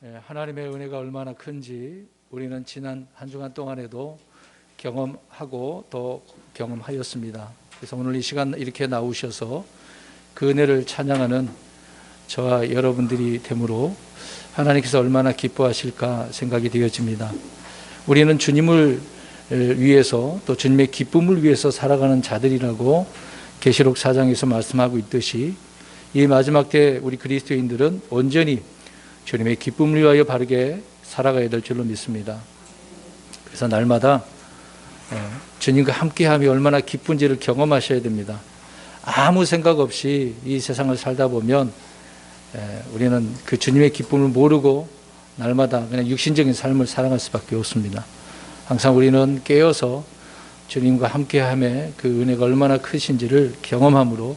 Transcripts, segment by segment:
하나님의 은혜가 얼마나 큰지 우리는 지난 한 주간 동안에도 경험하고 또 경험하였습니다. 그래서 오늘 이 시간 이렇게 나오셔서 그 은혜를 찬양하는 저와 여러분들이 되므로 하나님께서 얼마나 기뻐하실까 생각이 되어집니다. 우리는 주님을 위해서 또 주님의 기쁨을 위해서 살아가는 자들이라고 계시록 4장에서 말씀하고 있듯이 이 마지막 때 우리 그리스도인들은 온전히 주님의 기쁨을 위하여 바르게 살아가야 될 줄로 믿습니다. 그래서 날마다 주님과 함께함이 얼마나 기쁜지를 경험하셔야 됩니다. 아무 생각 없이 이 세상을 살다 보면 우리는 그 주님의 기쁨을 모르고 날마다 그냥 육신적인 삶을 살아갈 수밖에 없습니다. 항상 우리는 깨어서 주님과 함께함에 그 은혜가 얼마나 크신지를 경험함으로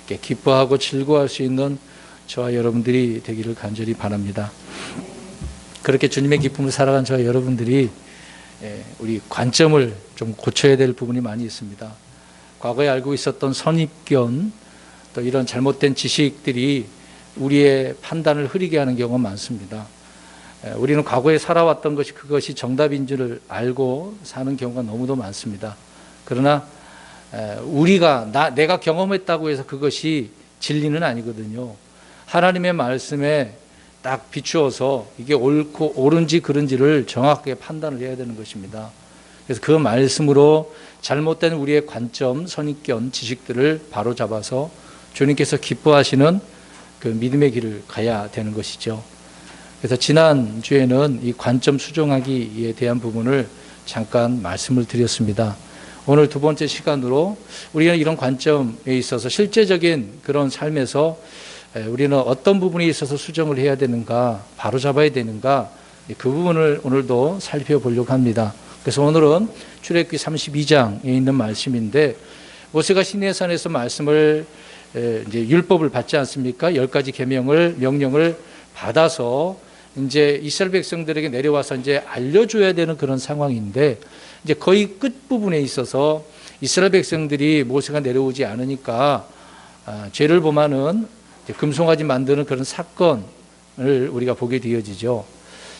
기뻐하고 즐거워할 수 있는 저와 여러분들이 되기를 간절히 바랍니다. 그렇게 주님의 기쁨을 살아간 저와 여러분들이 우리 관점을 좀 고쳐야 될 부분이 많이 있습니다. 과거에 알고 있었던 선입견 또 이런 잘못된 지식들이 우리의 판단을 흐리게 하는 경우가 많습니다. 우리는 과거에 살아왔던 것이 그것이 정답인 줄 알고 사는 경우가 너무도 많습니다. 그러나 내가 경험했다고 해서 그것이 진리는 아니거든요. 하나님의 말씀에 딱 비추어서 이게 옳고 옳은지 그른지를 정확하게 판단을 해야 되는 것입니다. 그래서 그 말씀으로 잘못된 우리의 관점, 선입견, 지식들을 바로잡아서 주님께서 기뻐하시는 그 믿음의 길을 가야 되는 것이죠. 그래서 지난주에는 이 관점 수정하기에 대한 부분을 잠깐 말씀을 드렸습니다. 오늘 두 번째 시간으로 우리는 이런 관점에 있어서 실제적인 그런 삶에서 우리는 어떤 부분에 있어서 수정을 해야 되는가, 바로잡아야 되는가, 그 부분을 오늘도 살펴보려고 합니다. 그래서 오늘은 출애굽기 32장에 있는 말씀인데, 모세가 시내산에서 말씀을 이제 율법을 받지 않습니까? 10가지 명령을 받아서 이제 이스라엘 백성들에게 내려와서 이제 알려줘야 되는 그런 상황인데, 이제 거의 끝 부분에 있어서 이스라엘 백성들이 모세가 내려오지 않으니까 죄를 범하는 금송아지 만드는 그런 사건을 우리가 보게 되어지죠.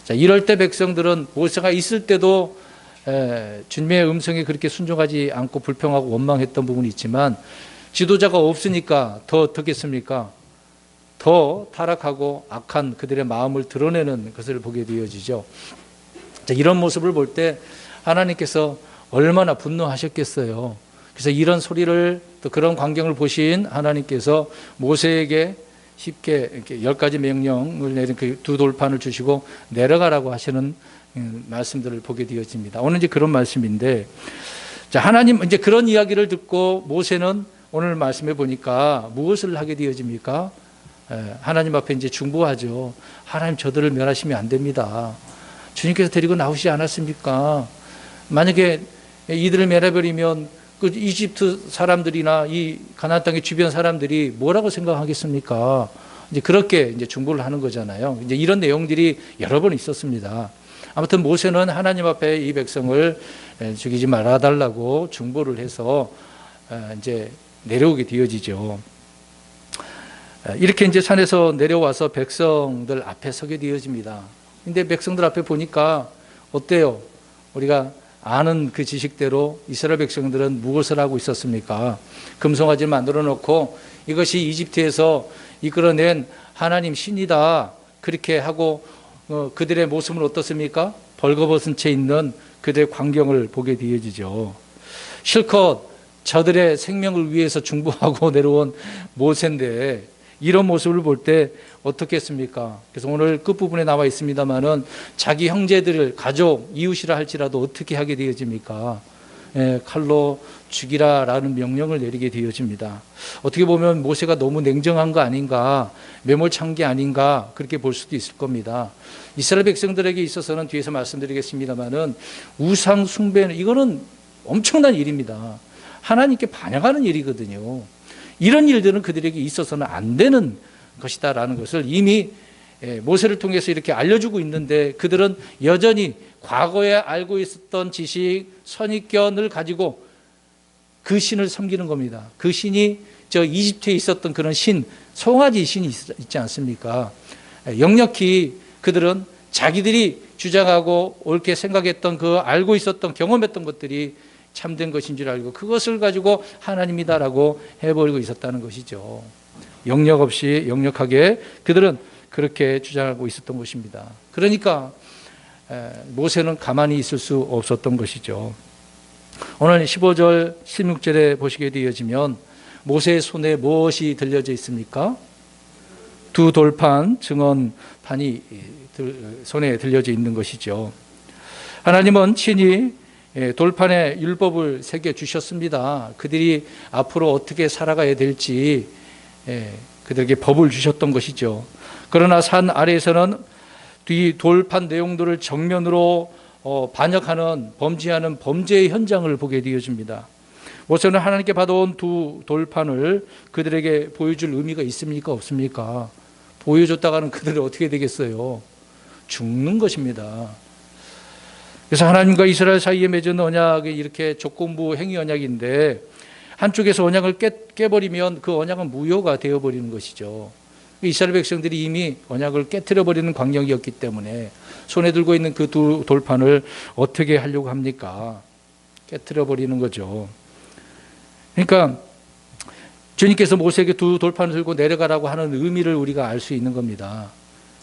자, 이럴 때 백성들은 모세가 있을 때도 주님의 음성에 그렇게 순종하지 않고 불평하고 원망했던 부분이 있지만, 지도자가 없으니까 더 어떻겠습니까? 더 타락하고 악한 그들의 마음을 드러내는 것을 보게 되어지죠. 자, 이런 모습을 볼 때 하나님께서 얼마나 분노하셨겠어요. 그래서 이런 소리를 또 그런 광경을 보신 하나님께서 모세에게 쉽게 이렇게 10가지 명령을 내린 그 두 돌판을 주시고 내려가라고 하시는 말씀들을 보게 되어집니다. 오늘 이제 그런 말씀인데, 자, 하나님 이제 그런 이야기를 듣고 모세는 오늘 말씀해 보니까 무엇을 하게 되어집니까? 하나님 앞에 이제 중보하죠. 하나님, 저들을 멸하시면 안 됩니다. 주님께서 데리고 나오시지 않았습니까? 만약에 이들을 멸해버리면 그 이집트 사람들이나 이 가나안 땅의 주변 사람들이 뭐라고 생각하겠습니까? 이제 그렇게 이제 중보를 하는 거잖아요. 이제 이런 내용들이 여러 번 있었습니다. 아무튼 모세는 하나님 앞에 이 백성을 죽이지 말아달라고 중보를 해서 이제 내려오게 되어지죠. 이렇게 이제 산에서 내려와서 백성들 앞에 서게 되어집니다. 근데 백성들 앞에 보니까 어때요? 우리가 아는 그 지식대로 이스라엘 백성들은 무엇을 하고 있었습니까? 금송아지를 만들어 놓고 이것이 이집트에서 이끌어낸 하나님 신이다, 그렇게 하고 그들의 모습은 어떻습니까? 벌거벗은 채 있는 그들의 광경을 보게 되어지죠. 실컷 저들의 생명을 위해서 중보하고 내려온 모세인데 이런 모습을 볼 때 어떻겠습니까? 그래서 오늘 끝부분에 나와 있습니다만은 자기 형제들을 가족, 이웃이라 할지라도 어떻게 하게 되어집니까? 칼로 죽이라라는 명령을 내리게 되어집니다. 어떻게 보면 모세가 너무 냉정한 거 아닌가, 매몰찬 게 아닌가, 그렇게 볼 수도 있을 겁니다. 이스라엘 백성들에게 있어서는 뒤에서 말씀드리겠습니다만은 우상 숭배는 이거는 엄청난 일입니다. 하나님께 반역하는 일이거든요. 이런 일들은 그들에게 있어서는 안 되는 것이다라는 것을 이미 모세를 통해서 이렇게 알려주고 있는데, 그들은 여전히 과거에 알고 있었던 지식, 선입견을 가지고 그 신을 섬기는 겁니다. 그 신이 저 이집트에 있었던 그런 신, 송아지 신이 있지 않습니까? 역력히 그들은 자기들이 주장하고 옳게 생각했던 그 알고 있었던 경험했던 것들이 참된 것인 줄 알고 그것을 가지고 하나님이다라고 해버리고 있었다는 것이죠. 영역 없이 역력하게 그들은 그렇게 주장하고 있었던 것입니다. 그러니까 모세는 가만히 있을 수 없었던 것이죠. 오늘 15절 16절에 보시게 되어지면 모세의 손에 무엇이 들려져 있습니까? 두 돌판 증언판이 손에 들려져 있는 것이죠. 하나님은 친히 돌판에 율법을 새겨 주셨습니다. 그들이 앞으로 어떻게 살아가야 될지 그들에게 법을 주셨던 것이죠. 그러나 산 아래에서는 이 돌판 내용들을 정면으로 반역하는 범죄하는 범죄의 현장을 보게 되어집니다. 모세는 하나님께 받아온 두 돌판을 그들에게 보여줄 의미가 있습니까? 없습니까? 보여줬다가는 그들이 어떻게 되겠어요? 죽는 것입니다. 그래서 하나님과 이스라엘 사이에 맺은 언약이 이렇게 조건부 행위 언약인데 한쪽에서 언약을 깨버리면 그 언약은 무효가 되어버리는 것이죠. 이스라엘 백성들이 이미 언약을 깨트려버리는 광경이었기 때문에 손에 들고 있는 그 두 돌판을 어떻게 하려고 합니까? 깨트려버리는 거죠. 그러니까 주님께서 모세에게 두 돌판을 들고 내려가라고 하는 의미를 우리가 알 수 있는 겁니다.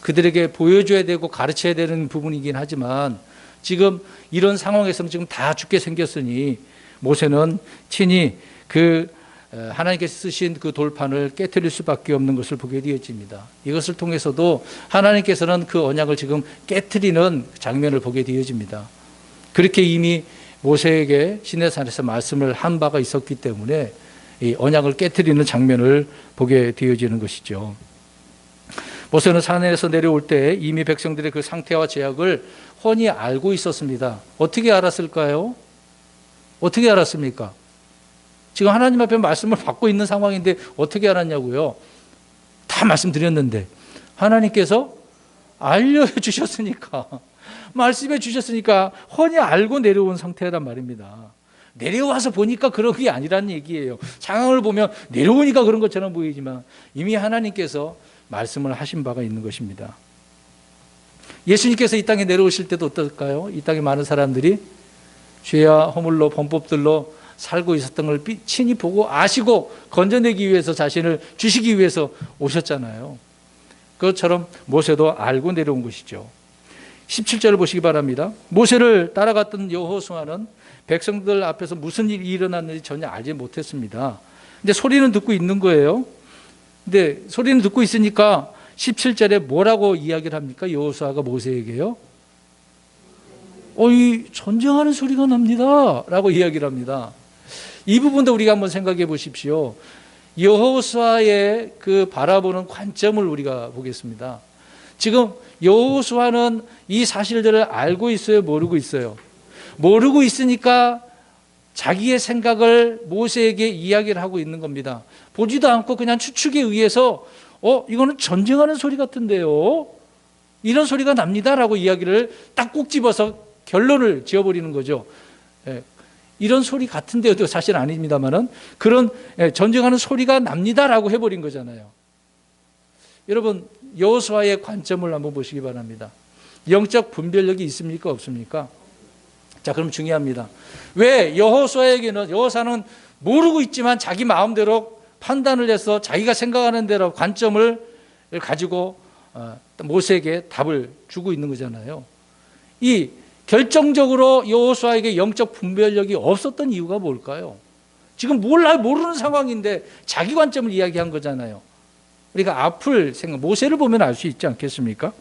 그들에게 보여줘야 되고 가르쳐야 되는 부분이긴 하지만 지금 이런 상황에서는 지금 다 죽게 생겼으니 모세는 친히 그 하나님께서 쓰신 그 돌판을 깨트릴 수밖에 없는 것을 보게 되어집니다. 이것을 통해서도 하나님께서는 그 언약을 지금 깨트리는 장면을 보게 되어집니다. 그렇게 이미 모세에게 시내산에서 말씀을 한 바가 있었기 때문에 이 언약을 깨트리는 장면을 보게 되어지는 것이죠. 모세는 산에서 내려올 때 이미 백성들의 그 상태와 제약을 훤히 알고 있었습니다. 어떻게 알았을까요? 어떻게 알았습니까? 지금 하나님 앞에 말씀을 받고 있는 상황인데 어떻게 알았냐고요? 다 말씀드렸는데 하나님께서 알려주셨으니까 말씀해 주셨으니까 훤히 알고 내려온 상태란 말입니다. 내려와서 보니까 그런 게 아니라는 얘기예요. 상황을 보면 내려오니까 그런 것처럼 보이지만 이미 하나님께서 말씀을 하신 바가 있는 것입니다. 예수님께서 이 땅에 내려오실 때도 어떨까요? 이 땅에 많은 사람들이 죄와 허물로 범법들로 살고 있었던 걸 친히 보고 아시고 건져내기 위해서 자신을 주시기 위해서 오셨잖아요. 그것처럼 모세도 알고 내려온 것이죠. 17절을 보시기 바랍니다. 모세를 따라갔던 여호수아는 백성들 앞에서 무슨 일이 일어났는지 전혀 알지 못했습니다. 근데 소리는 듣고 있는 거예요. 근데 소리는 듣고 있으니까 17절에 뭐라고 이야기를 합니까? 여호수아가 모세에게요. 이 전쟁하는 소리가 납니다. 라고 이야기를 합니다. 이 부분도 우리가 한번 생각해 보십시오. 여호수아의 그 바라보는 관점을 우리가 보겠습니다. 지금 여호수아는 이 사실들을 알고 있어요? 모르고 있어요? 모르고 있으니까 자기의 생각을 모세에게 이야기를 하고 있는 겁니다. 보지도 않고 그냥 추측에 의해서 이거는 전쟁하는 소리 같은데요. 이런 소리가 납니다라고 이야기를 딱 꼭 집어서 결론을 지어버리는 거죠. 이런 소리 같은데도 사실 아닙니다만은 그런 전쟁하는 소리가 납니다라고 해버린 거잖아요. 여러분 여호수아의 관점을 한번 보시기 바랍니다. 영적 분별력이 있습니까? 없습니까? 자, 그럼 중요합니다. 왜 여호수아는 모르고 있지만 자기 마음대로 판단을 해서 자기가 생각하는 대로 관점을 가지고 모세에게 답을 주고 있는 거잖아요. 이 결정적으로 여호수아에게 영적 분별력이 없었던 이유가 뭘까요? 지금 모르는 상황인데 자기 관점을 이야기한 거잖아요. 우리가 앞을 모세를 보면 알 수 있지 않겠습니까?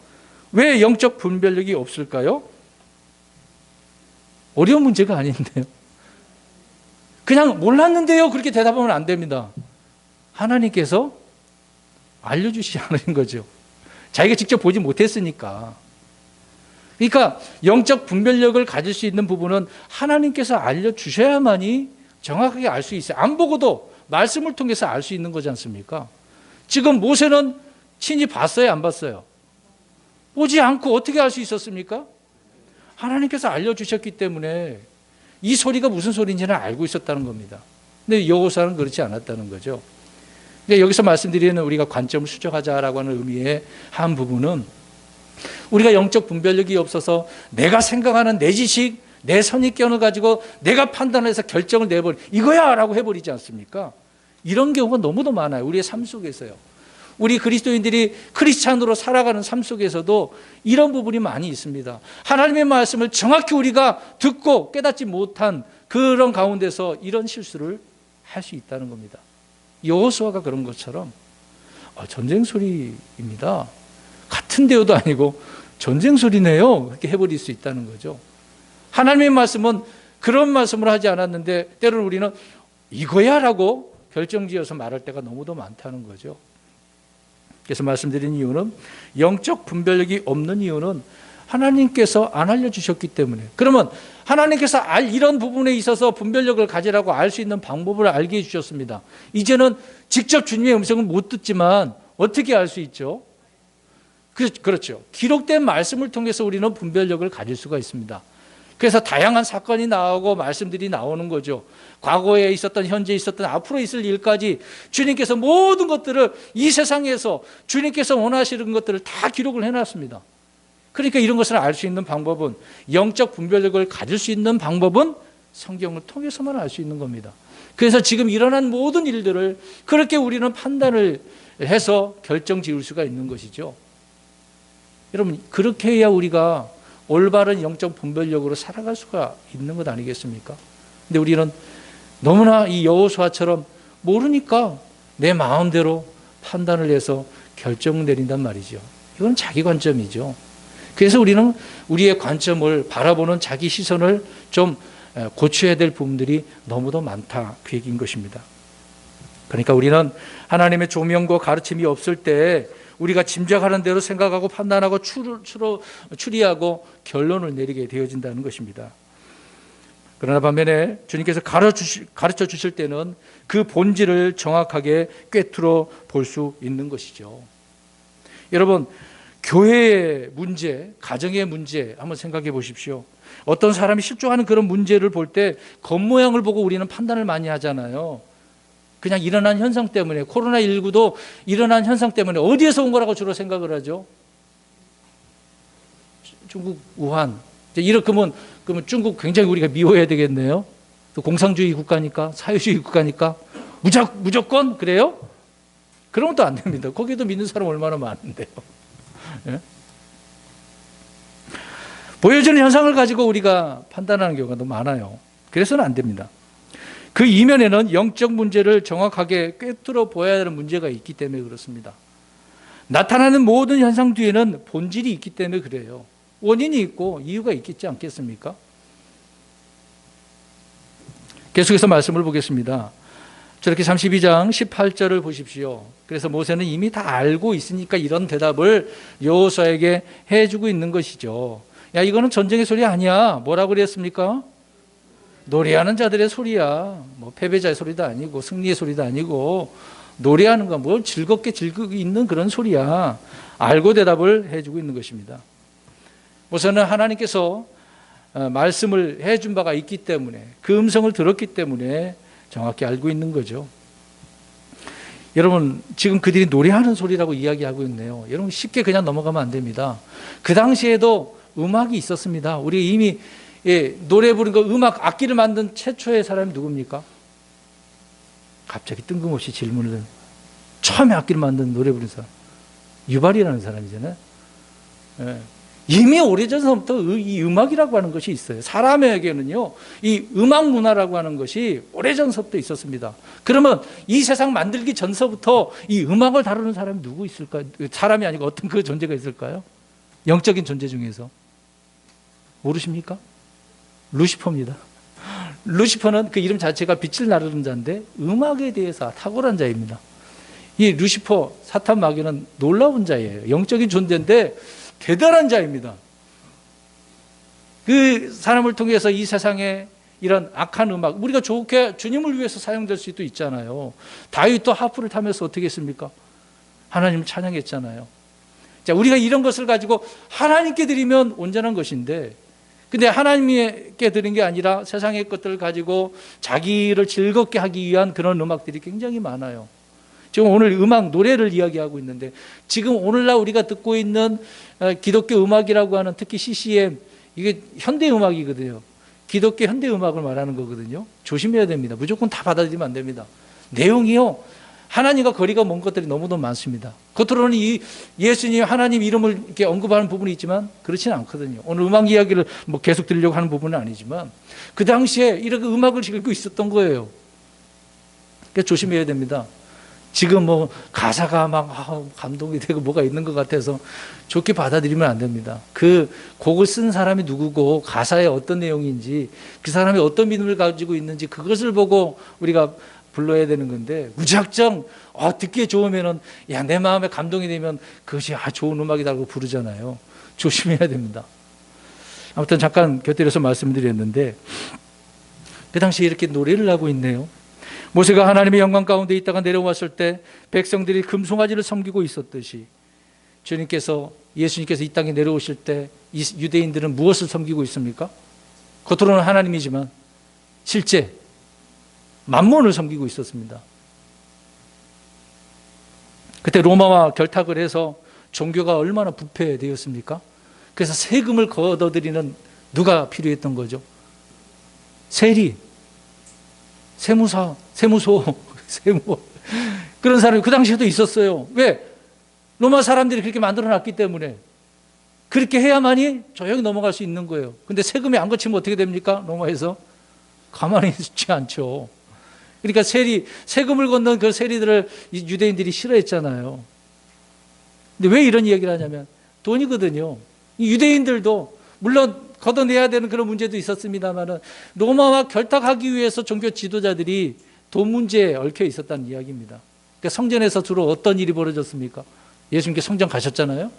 왜 영적 분별력이 없을까요? 어려운 문제가 아닌데요. 그냥 몰랐는데요. 그렇게 대답하면 안 됩니다. 하나님께서 알려주시지 않은 거죠. 자기가 직접 보지 못했으니까. 그러니까 영적 분별력을 가질 수 있는 부분은 하나님께서 알려주셔야만이 정확하게 알 수 있어요. 안 보고도 말씀을 통해서 알 수 있는 거지 않습니까? 지금 모세는 친히 봤어요? 안 봤어요? 보지 않고 어떻게 알 수 있었습니까? 하나님께서 알려주셨기 때문에 이 소리가 무슨 소리인지는 알고 있었다는 겁니다. 근데 여호수아는 그렇지 않았다는 거죠. 근데 여기서 말씀드리는 우리가 관점을 수정하자라고 하는 의미의 한 부분은 우리가 영적 분별력이 없어서 내가 생각하는 내 지식, 내 선입견을 가지고 내가 판단해서 결정을 내버리 이거야 라고 해버리지 않습니까? 이런 경우가 너무도 많아요. 우리의 삶 속에서요. 우리 그리스도인들이 크리스찬으로 살아가는 삶 속에서도 이런 부분이 많이 있습니다. 하나님의 말씀을 정확히 우리가 듣고 깨닫지 못한 그런 가운데서 이런 실수를 할 수 있다는 겁니다. 여호수아가 그런 것처럼 전쟁 소리입니다. 같은 대우도 아니고 전쟁 소리네요. 그렇게 해버릴 수 있다는 거죠. 하나님의 말씀은 그런 말씀을 하지 않았는데 때로는 우리는 이거야 라고 결정지어서 말할 때가 너무도 많다는 거죠. 그래서 말씀드린 이유는 영적 분별력이 없는 이유는 하나님께서 안 알려주셨기 때문에. 그러면 하나님께서 이런 부분에 있어서 분별력을 가지라고 알 수 있는 방법을 알게 해주셨습니다. 이제는 직접 주님의 음성을 못 듣지만 어떻게 알 수 있죠? 그렇죠. 기록된 말씀을 통해서 우리는 분별력을 가질 수가 있습니다. 그래서 다양한 사건이 나오고 말씀들이 나오는 거죠. 과거에 있었던, 현재 있었던, 앞으로 있을 일까지 주님께서 모든 것들을 이 세상에서 주님께서 원하시는 것들을 다 기록을 해놨습니다. 그러니까 이런 것을 알 수 있는 방법은, 영적 분별력을 가질 수 있는 방법은 성경을 통해서만 알 수 있는 겁니다. 그래서 지금 일어난 모든 일들을 그렇게 우리는 판단을 해서 결정 지을 수가 있는 것이죠. 여러분, 그렇게 해야 우리가 올바른 영적 분별력으로 살아갈 수가 있는 것 아니겠습니까? 근데 우리는 너무나 이 여호수아처럼 모르니까 내 마음대로 판단을 해서 결정을 내린단 말이죠. 이건 자기 관점이죠. 그래서 우리는 우리의 관점을 바라보는 자기 시선을 좀 고쳐야 될 부분들이 너무도 많다, 그 얘기인 것입니다. 그러니까 우리는 하나님의 조명과 가르침이 없을 때 우리가 짐작하는 대로 생각하고 판단하고 추리하고 결론을 내리게 되어진다는 것입니다. 그러나 반면에 주님께서 가르쳐 주실 때는 그 본질을 정확하게 꿰뚫어 볼 수 있는 것이죠. 여러분, 교회의 문제, 가정의 문제 한번 생각해 보십시오. 어떤 사람이 실종하는 그런 문제를 볼 때 겉모양을 보고 우리는 판단을 많이 하잖아요. 그냥 일어난 현상 때문에, 코로나19도 일어난 현상 때문에 어디에서 온 거라고 주로 생각을 하죠? 중국 우한. 이렇게 그러면 중국 굉장히 우리가 미워해야 되겠네요. 또 공산주의 국가니까, 사회주의 국가니까 무조건 그래요? 그러면 또 안 됩니다. 거기도 믿는 사람 얼마나 많은데요. 예? 보여지는 현상을 가지고 우리가 판단하는 경우가 너무 많아요. 그래서는 안 됩니다. 그 이면에는 영적 문제를 정확하게 꿰뚫어 보아야 하는 문제가 있기 때문에 그렇습니다. 나타나는 모든 현상 뒤에는 본질이 있기 때문에 그래요. 원인이 있고 이유가 있겠지 않겠습니까? 계속해서 말씀을 보겠습니다. 저렇게 32장 18절을 보십시오. 그래서 모세는 이미 다 알고 있으니까 이런 대답을 여호수아에게 해주고 있는 것이죠. 야, 이거는 전쟁의 소리 아니야. 뭐라고 그랬습니까? 노래하는 자들의 소리야. 뭐 패배자의 소리도 아니고 승리의 소리도 아니고 노래하는 건 뭘 즐겁게 있는 그런 소리야. 알고 대답을 해주고 있는 것입니다. 모세는 하나님께서 말씀을 해준 바가 있기 때문에, 그 음성을 들었기 때문에 정확히 알고 있는 거죠. 여러분, 지금 그들이 노래하는 소리라고 이야기하고 있네요. 여러분, 쉽게 그냥 넘어가면 안 됩니다. 그 당시에도 음악이 있었습니다. 우리 이미 노래 부르는 거, 음악, 악기를 만든 최초의 사람이 누굽니까? 갑자기 뜬금없이 질문을, 처음에 악기를 만든 노래 부르는 사람, 유발이라는 사람이잖아요. 예. 이미 오래전부터 이 음악이라고 하는 것이 있어요. 사람에게는요, 이 음악 문화라고 하는 것이 오래전부터 있었습니다. 그러면 이 세상 만들기 전서부터 이 음악을 다루는 사람이 누구 있을까요? 사람이 아니고 어떤 그 존재가 있을까요? 영적인 존재 중에서. 모르십니까? 루시퍼입니다. 루시퍼는 그 이름 자체가 빛을 나르는 자인데 음악에 대해서 탁월한 자입니다. 이 루시퍼, 사탄 마귀는 놀라운 자예요. 영적인 존재인데 대단한 자입니다. 그 사람을 통해서 이 세상에 이런 악한 음악, 우리가 좋게 주님을 위해서 사용될 수도 있잖아요. 다윗도 하프를 타면서 어떻게 했습니까? 하나님을 찬양했잖아요. 자, 우리가 이런 것을 가지고 하나님께 드리면 온전한 것인데, 근데 하나님께 드린 게 아니라 세상의 것들을 가지고 자기를 즐겁게 하기 위한 그런 음악들이 굉장히 많아요. 지금 오늘 음악, 노래를 이야기하고 있는데 지금 오늘날 우리가 듣고 있는 기독교 음악이라고 하는 특히 CCM, 이게 현대 음악이거든요. 기독교 현대 음악을 말하는 거거든요. 조심해야 됩니다. 무조건 다 받아들이면 안 됩니다. 내용이요, 하나님과 거리가 먼 것들이 너무도 많습니다. 겉으로는 이 예수님, 하나님 이름을 이렇게 언급하는 부분이 있지만 그렇지는 않거든요. 오늘 음악 이야기를 뭐 계속 드리려고 하는 부분은 아니지만 그 당시에 이렇게 음악을 읽고 있었던 거예요. 그러니까 조심해야 됩니다. 지금 뭐 가사가 막 감동이 되고 뭐가 있는 것 같아서 좋게 받아들이면 안 됩니다. 그 곡을 쓴 사람이 누구고 가사에 어떤 내용인지 그 사람이 어떤 믿음을 가지고 있는지 그것을 보고 우리가 불러야 되는 건데, 무작정 듣기에 좋으면은 야, 내 마음에 감동이 되면 그것이 좋은 음악이라고 부르잖아요. 조심해야 됩니다. 아무튼 잠깐 곁들여서 말씀드렸는데 그 당시에 이렇게 노래를 하고 있네요. 모세가 하나님의 영광 가운데 있다가 내려왔을 때 백성들이 금송아지를 섬기고 있었듯이 예수님께서 이 땅에 내려오실 때 이 유대인들은 무엇을 섬기고 있습니까? 겉으로는 하나님이지만 실제 만몬을 섬기고 있었습니다. 그때 로마와 결탁을 해서 종교가 얼마나 부패되었습니까? 그래서 세금을 걷어들이는 누가 필요했던 거죠? 세리, 세무사, 세무소, 그런 사람이 그 당시에도 있었어요. 왜? 로마 사람들이 그렇게 만들어놨기 때문에 그렇게 해야만이 조용히 넘어갈 수 있는 거예요. 근데 세금이 안 거치면 어떻게 됩니까? 로마에서 가만히 있지 않죠. 그러니까 세금을 걷는 그 세리들을 유대인들이 싫어했잖아요. 근데 왜 이런 이야기를 하냐면 돈이거든요. 유대인들도 물론 걷어내야 되는 그런 문제도 있었습니다만 로마와 결탁하기 위해서 종교 지도자들이 돈 문제에 얽혀 있었다는 이야기입니다. 그러니까 성전에서 주로 어떤 일이 벌어졌습니까? 예수님께 성전 가셨잖아요.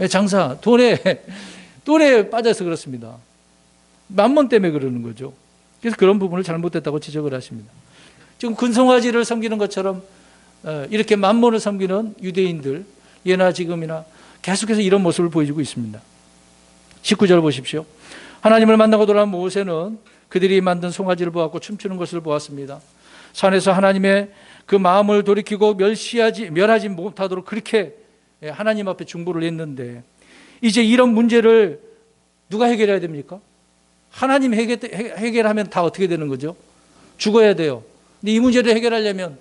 장사, 돈에 빠져서 그렇습니다. 만몬 때문에 그러는 거죠. 그래서 그런 부분을 잘못됐다고 지적을 하십니다. 지금 금송아지를 섬기는 것처럼 이렇게 만몬을 섬기는 유대인들, 예나 지금이나 계속해서 이런 모습을 보여주고 있습니다. 19절 보십시오. 하나님을 만나고 돌아온 모세는 그들이 만든 송아지를 보았고 춤추는 것을 보았습니다. 산에서 하나님의 그 마음을 돌이키고 멸하지 못하도록 그렇게 하나님 앞에 중보를 했는데 이제 이런 문제를 누가 해결해야 됩니까? 하나님 해결하면 다 어떻게 되는 거죠? 죽어야 돼요. 근데 이 문제를 해결하려면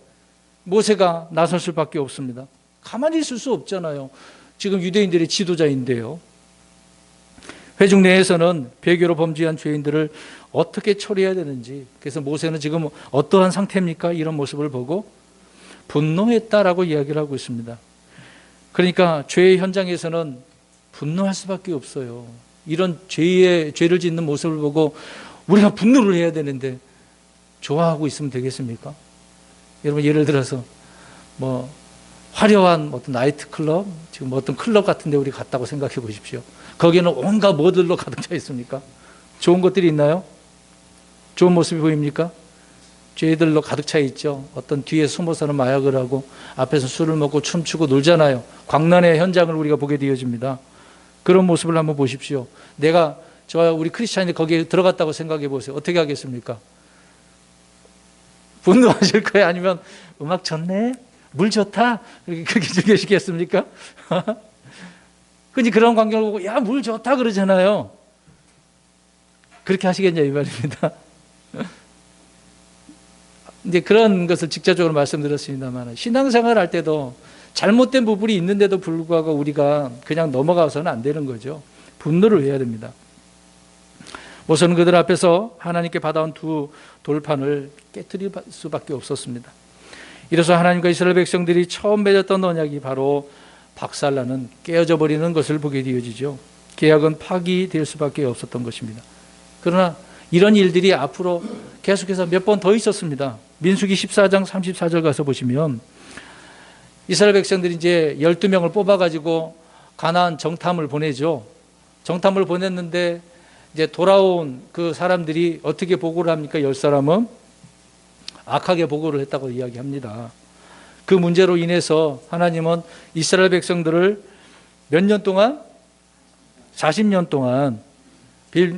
모세가 나설 수밖에 없습니다. 가만히 있을 수 없잖아요. 지금 유대인들의 지도자인데요. 회중 내에서는 배교로 범죄한 죄인들을 어떻게 처리해야 되는지, 그래서 모세는 지금 어떠한 상태입니까? 이런 모습을 보고 분노했다라고 이야기를 하고 있습니다. 그러니까 죄의 현장에서는 분노할 수밖에 없어요. 이런 죄를 짓는 모습을 보고 우리가 분노를 해야 되는데 좋아하고 있으면 되겠습니까? 여러분, 예를 들어서 뭐 화려한 어떤 나이트클럽, 지금 어떤 클럽 같은 데 우리 갔다고 생각해 보십시오. 거기에는 온갖 뭐들로 가득 차 있습니까? 좋은 것들이 있나요? 좋은 모습이 보입니까? 죄들로 가득 차 있죠. 어떤 뒤에 숨어서는 마약을 하고 앞에서 술을 먹고 춤추고 놀잖아요. 광란의 현장을 우리가 보게 되어집니다. 그런 모습을 한번 보십시오. 우리 크리스찬이 거기에 들어갔다고 생각해 보세요. 어떻게 하겠습니까? 분노하실 거예요? 아니면 음악 좋네? 물 좋다? 그렇게 즐기시겠습니까? 근데 그런 광경을 보고 야, 물 좋다 그러잖아요. 그렇게 하시겠냐 이 말입니다. 이제 그런 것을 직접적으로 말씀드렸습니다만 신앙생활 할 때도 잘못된 부분이 있는데도 불구하고 우리가 그냥 넘어가서는 안 되는 거죠. 분노를 해야 됩니다. 모세는 그들 앞에서 하나님께 받아온 두 돌판을 깨뜨릴 수밖에 없었습니다. 이래서 하나님과 이스라엘 백성들이 처음 맺었던 언약이 바로 박살나는, 깨어져 버리는 것을 보게 되어지죠. 계약은 파기될 수밖에 없었던 것입니다. 그러나 이런 일들이 앞으로 계속해서 몇 번 더 있었습니다. 민수기 14장 34절 가서 보시면 이스라엘 백성들이 이제 12명을 뽑아가지고 가나안 정탐을 보내죠. 정탐을 보냈는데 이제 돌아온 그 사람들이 어떻게 보고를 합니까? 10사람은 악하게 보고를 했다고 이야기합니다. 그 문제로 인해서 하나님은 이스라엘 백성들을 몇 년 동안? 40년 동안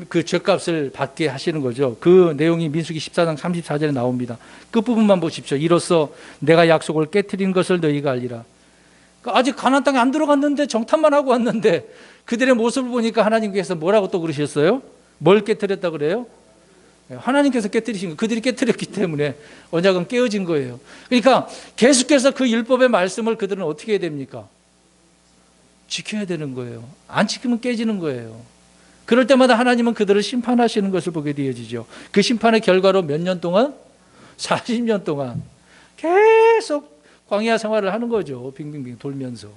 그 죗값을 받게 하시는 거죠. 그 내용이 민수기 14장 34절에 나옵니다. 끝부분만 보십시오. 이로써 내가 약속을 깨트린 것을 너희가 알리라. 아직 가나안 땅에 안 들어갔는데 정탐만 하고 왔는데 그들의 모습을 보니까 하나님께서 뭐라고 또 그러셨어요? 뭘 깨트렸다 그래요? 하나님께서 깨트리신 거, 그들이 깨트렸기 때문에 언약은 깨어진 거예요. 그러니까 계속해서 그 율법의 말씀을 그들은 어떻게 해야 됩니까? 지켜야 되는 거예요. 안 지키면 깨지는 거예요. 그럴 때마다 하나님은 그들을 심판하시는 것을 보게 되어지죠. 그 심판의 결과로 몇 년 동안? 40년 동안 계속 광야 생활을 하는 거죠. 빙빙빙 돌면서.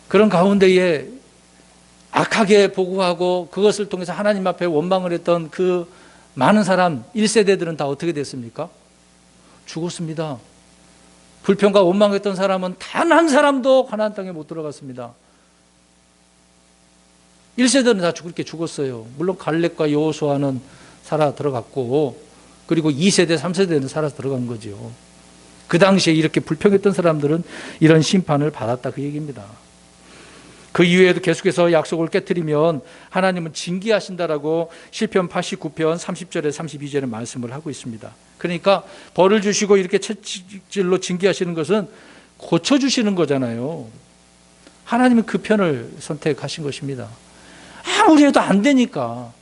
그런 가운데에 악하게 보고하고 그것을 통해서 하나님 앞에 원망을 했던 그 많은 사람 1세대들은 다 어떻게 됐습니까? 죽었습니다. 불평과 원망했던 사람은 단 한 사람도 가나안 땅에 못 들어갔습니다. 1세대는 다 그렇게 죽었어요. 물론 갈렙과 여호수아는 살아 들어갔고, 그리고 2세대, 3세대는 살아 들어간 거죠. 그 당시에 이렇게 불평했던 사람들은 이런 심판을 받았다, 그 얘기입니다. 그 이후에도 계속해서 약속을 깨트리면 하나님은 징계하신다라고 시편 89편 30절에 32절에 말씀을 하고 있습니다. 그러니까 벌을 주시고 이렇게 채찍질로 징계하시는 것은 고쳐주시는 거잖아요. 하나님은 그 편을 선택하신 것입니다. 아무리 해도 안 되니까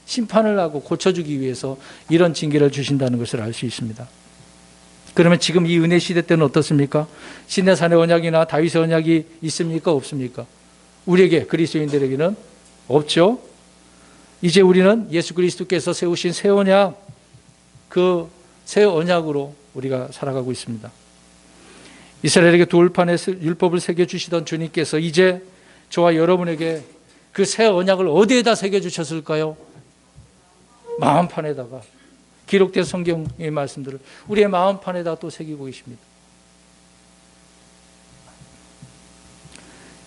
심판을 하고 고쳐주기 위해서 이런 징계를 주신다는 것을 알 수 있습니다. 그러면 지금 이 은혜 시대 때는 어떻습니까? 시내산의 언약이나 다윗의 언약이 있습니까? 없습니까? 우리에게, 그리스도인들에게는 없죠. 이제 우리는 예수 그리스도께서 세우신 새 언약, 그 새 언약으로 우리가 살아가고 있습니다. 이스라엘에게 돌판에 율법을 새겨주시던 주님께서 이제 저와 여러분에게 그 새 언약을 어디에다 새겨주셨을까요? 마음판에다가, 기록된 성경의 말씀들을 우리의 마음판에다 또 새기고 계십니다.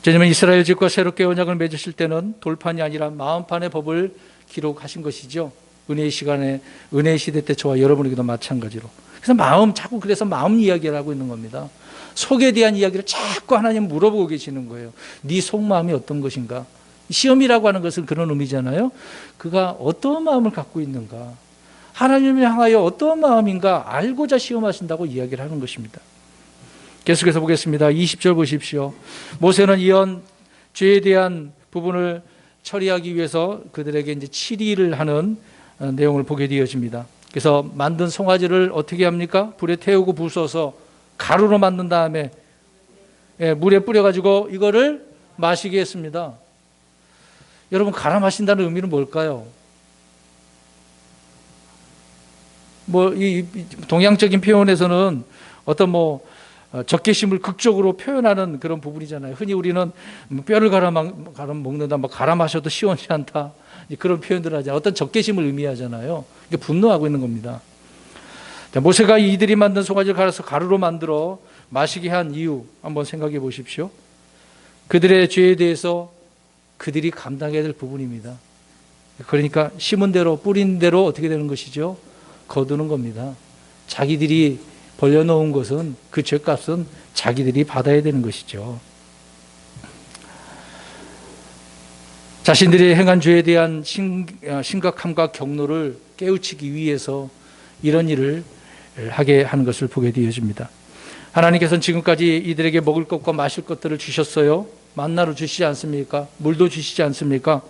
주님은 이스라엘 집과 새롭게 언약을 맺으실 때는 돌판이 아니라 마음판의 법을 기록하신 것이죠. 은혜의 시간에, 은혜의 시대 때 저와 여러분에게도 마찬가지로. 그래서 자꾸 그래서 마음 이야기를 하고 있는 겁니다. 속에 대한 이야기를 자꾸 하나님 물어보고 계시는 거예요. 네 속마음이 어떤 것인가? 시험이라고 하는 것은 그런 의미잖아요. 그가 어떤 마음을 갖고 있는가? 하나님을 향하여 어떤 마음인가 알고자 시험하신다고 이야기를 하는 것입니다. 계속해서 보겠습니다. 20절 보십시오. 모세는 이런 죄에 대한 부분을 처리하기 위해서 그들에게 이제 치리를 하는 내용을 보게 되어집니다. 그래서 만든 송아지를 어떻게 합니까? 불에 태우고 부숴서 가루로 만든 다음에 물에 뿌려가지고 이거를 마시게 했습니다. 여러분, 갈아 마신다는 의미는 뭘까요? 이 동양적인 표현에서는 어떤 적개심을 극적으로 표현하는 그런 부분이잖아요. 흔히 우리는 뼈를 갈아 먹는다, 갈아 마셔도 시원치 않다, 그런 표현들을 하잖아요. 어떤 적개심을 의미하잖아요. 분노하고 있는 겁니다. 모세가 이들이 만든 송아지를 갈아서 가루로 만들어 마시게 한 이유 한번 생각해 보십시오. 그들의 죄에 대해서 그들이 감당해야 될 부분입니다. 그러니까 심은 대로, 뿌린 대로 어떻게 되는 것이죠? 거두는 겁니다. 자기들이 벌려놓은 것은, 그 죄값은 자기들이 받아야 되는 것이죠. 자신들이 행한 죄에 대한 심각함과 경로를 깨우치기 위해서 이런 일을 하게 하는 것을 보게 되어집니다. 하나님께서는 지금까지 이들에게 먹을 것과 마실 것들을 주셨어요. 만나를 주시지 않습니까? 물도 주시지 않습니까?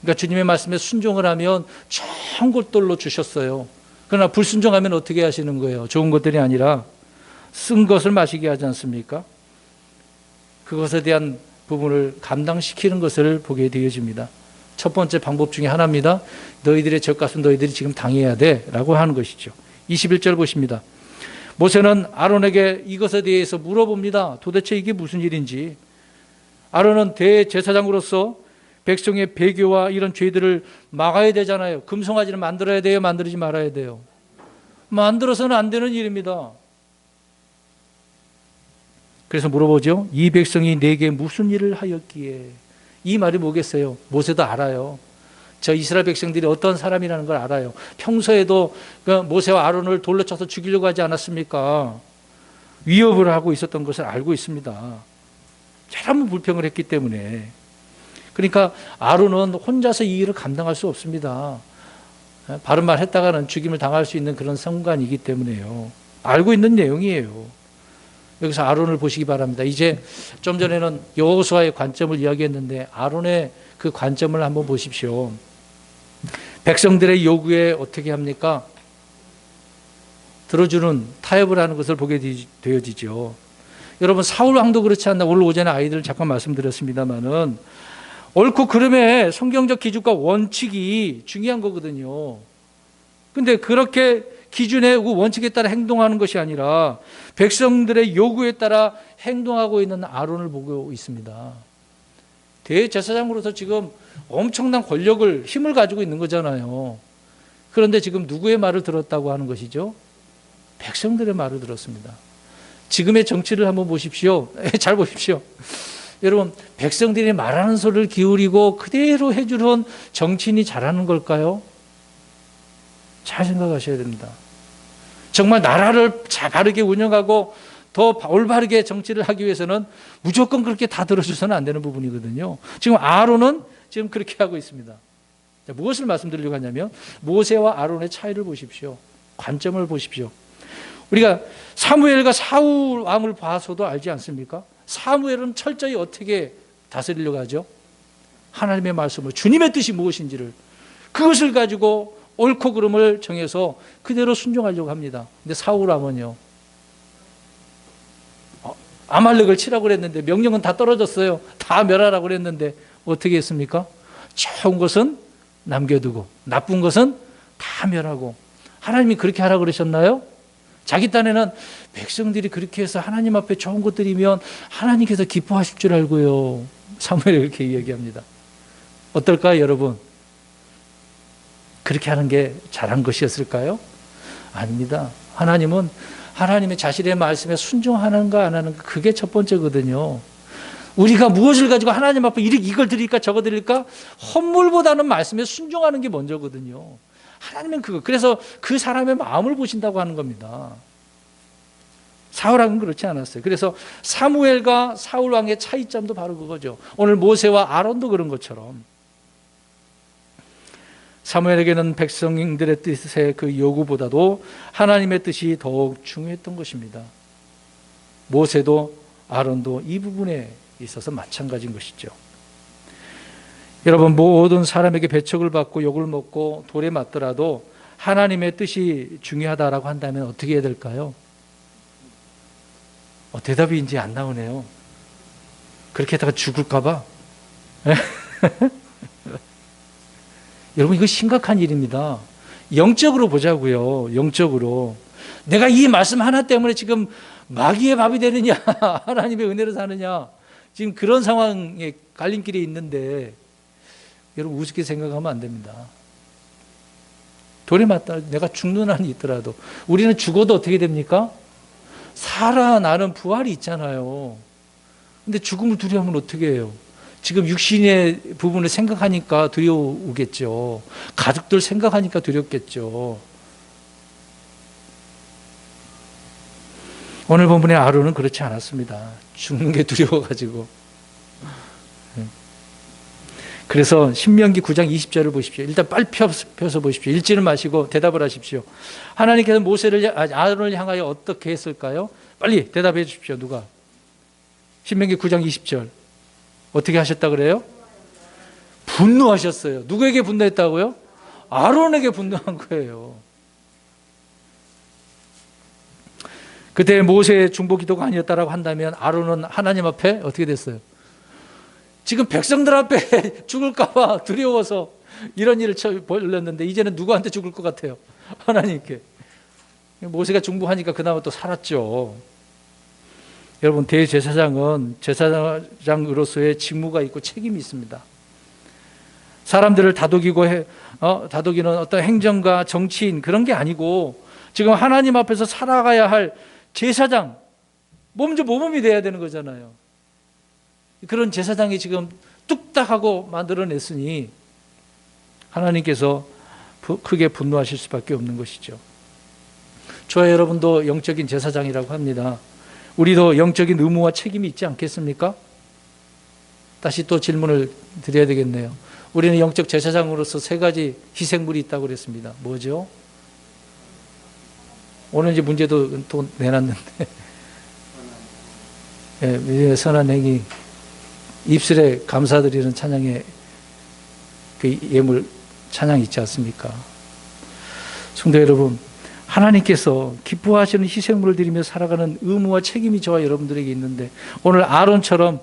그러니까 주님의 말씀에 순종을 하면 좋은 것들로 주셨어요. 그러나 불순종하면 어떻게 하시는 거예요? 좋은 것들이 아니라 쓴 것을 마시게 하지 않습니까? 그것에 대한 부분을 감당시키는 것을 보게 되어집니다. 첫 번째 방법 중에 하나입니다. 너희들의 죗값은 너희들이 지금 당해야 돼 라고 하는 것이죠. 21절 보십니다. 모세는 아론에게 이것에 대해서 물어봅니다. 도대체 이게 무슨 일인지. 아론은 대제사장으로서 백성의 배교와 이런 죄들을 막아야 되잖아요. 금송아지를 만들어야 돼요? 만들지 말아야 돼요? 만들어서는 안 되는 일입니다. 그래서 물어보죠. 이 백성이 내게 무슨 일을 하였기에. 이 말이 뭐겠어요? 모세도 알아요. 저 이스라엘 백성들이 어떤 사람이라는 걸 알아요. 평소에도 모세와 아론을 돌로 쳐서 죽이려고 하지 않았습니까? 위협을 하고 있었던 것을 알고 있습니다. 여러 번 불평을 했기 때문에. 그러니까 아론은 혼자서 이 일을 감당할 수 없습니다. 바른 말 했다가는 죽임을 당할 수 있는 그런 성관이기 때문에요. 알고 있는 내용이에요. 여기서 아론을 보시기 바랍니다. 이제 좀 전에는 여호수아의 관점을 이야기했는데 아론의 그 관점을 한번 보십시오. 백성들의 요구에 어떻게 합니까? 들어주는, 타협을 하는 것을 보게 되어지죠. 여러분, 사울 왕도 그렇지 않나? 오늘 오전에 아이들 잠깐 말씀드렸습니다만은 옳고 그름의 성경적 기준과 원칙이 중요한 거거든요. 근데 그렇게 기준의 원칙에 따라 행동하는 것이 아니라 백성들의 요구에 따라 행동하고 있는 아론을 보고 있습니다. 대제사장으로서 지금 엄청난 권력을, 힘을 가지고 있는 거잖아요. 그런데 지금 누구의 말을 들었다고 하는 것이죠? 백성들의 말을 들었습니다. 지금의 정치를 한번 보십시오. 잘 보십시오. 여러분, 백성들이 말하는 소리를 기울이고 그대로 해주는 정치인이 잘하는 걸까요? 잘 생각하셔야 됩니다. 정말 나라를 잘 바르게 운영하고 더 올바르게 정치를 하기 위해서는 무조건 그렇게 다 들어줘서는 안 되는 부분이거든요. 지금 아론은 지금 그렇게 하고 있습니다. 자, 무엇을 말씀드리려고 하냐면 모세와 아론의 차이를 보십시오. 관점을 보십시오. 우리가 사무엘과 사울 왕을 봐서도 알지 않습니까? 사무엘은 철저히 어떻게 다스리려고 하죠? 하나님의 말씀을, 주님의 뜻이 무엇인지를, 그것을 가지고 옳고 그름을 정해서 그대로 순종하려고 합니다. 근데 사울 왕은요, 아말렉을 치라고 그랬는데 명령은 다 떨어졌어요. 다 멸하라고 그랬는데 어떻게 했습니까? 좋은 것은 남겨두고 나쁜 것은 다 멸하고. 하나님이 그렇게 하라고 그러셨나요? 자기 딴에는 백성들이 그렇게 해서 하나님 앞에 좋은 것들이면 하나님께서 기뻐하실 줄 알고요. 사무엘이 그렇게 이야기합니다. 어떨까요, 여러분? 그렇게 하는 게 잘한 것이었을까요? 아닙니다. 하나님은 하나님의 자신의 말씀에 순종하는가 안 하는가, 그게 첫 번째거든요. 우리가 무엇을 가지고 하나님 앞에 이걸 드릴까 저거 드릴까, 헌물보다는 말씀에 순종하는 게 먼저거든요. 하나님은 그래서 그 사람의 마음을 보신다고 하는 겁니다. 사울왕은 그렇지 않았어요. 그래서 사무엘과 사울왕의 차이점도 바로 그거죠. 오늘 모세와 아론도 그런 것처럼 사무엘에게는 백성들의 뜻의 그 요구보다도 하나님의 뜻이 더욱 중요했던 것입니다. 모세도 아론도 이 부분에 있어서 마찬가지인 것이죠. 여러분, 모든 사람에게 배척을 받고 욕을 먹고 돌에 맞더라도 하나님의 뜻이 중요하다라고 한다면 어떻게 해야 될까요? 대답이 이제 안 나오네요. 그렇게 하다가 죽을까 봐. 여러분, 이거 심각한 일입니다. 영적으로 보자고요. 영적으로. 내가 이 말씀 하나 때문에 지금 마귀의 밥이 되느냐 하나님의 은혜로 사느냐, 지금 그런 상황에 갈림길에 있는데 여러분, 우습게 생각하면 안 됩니다. 돌에 맞다 내가 죽는 한이 있더라도 우리는 죽어도 어떻게 됩니까? 살아나는 부활이 있잖아요. 근데 죽음을 두려워하면 어떻게 해요? 지금 육신의 부분을 생각하니까 두려우겠죠. 가족들 생각하니까 두렵겠죠. 오늘 본문의 아론은 그렇지 않았습니다. 죽는 게 두려워가지고. 그래서 신명기 9장 20절을 보십시오. 일단 빨리 펴서 보십시오. 읽지는 마시고 대답을 하십시오. 하나님께서 아론을 향하여 어떻게 했을까요? 빨리 대답해 주십시오. 누가? 신명기 9장 20절. 어떻게 하셨다 그래요? 분노하셨어요. 누구에게 분노했다고요? 아론에게 분노한 거예요. 그때 모세의 중보 기도가 아니었다라고 한다면 아론은 하나님 앞에 어떻게 됐어요? 지금 백성들 앞에 죽을까 봐 두려워서 이런 일을 벌였는데 이제는 누구한테 죽을 것 같아요? 하나님께. 모세가 중보하니까 그나마 또 살았죠. 여러분, 대제사장은 제사장으로서의 직무가 있고 책임이 있습니다. 사람들을 다독이는 어떤 행정가, 정치인, 그런 게 아니고 지금 하나님 앞에서 살아가야 할 제사장, 먼저 모범이 돼야 되는 거잖아요. 그런 제사장이 지금 뚝딱 하고 만들어냈으니 하나님께서 크게 분노하실 수밖에 없는 것이죠. 저와 여러분도 영적인 제사장이라고 합니다. 우리도 영적인 의무와 책임이 있지 않겠습니까? 다시 또 질문을 드려야 되겠네요. 우리는 영적 제사장으로서 세 가지 희생물이 있다고 그랬습니다. 뭐죠? 오늘 이제 문제도 또 내놨는데, 예, 선한 행위, 입술에 감사드리는 찬양의 그 예물, 찬양 있지 않습니까? 성도 여러분, 하나님께서 기뻐하시는 희생물을 드리며 살아가는 의무와 책임이 저와 여러분들에게 있는데, 오늘 아론처럼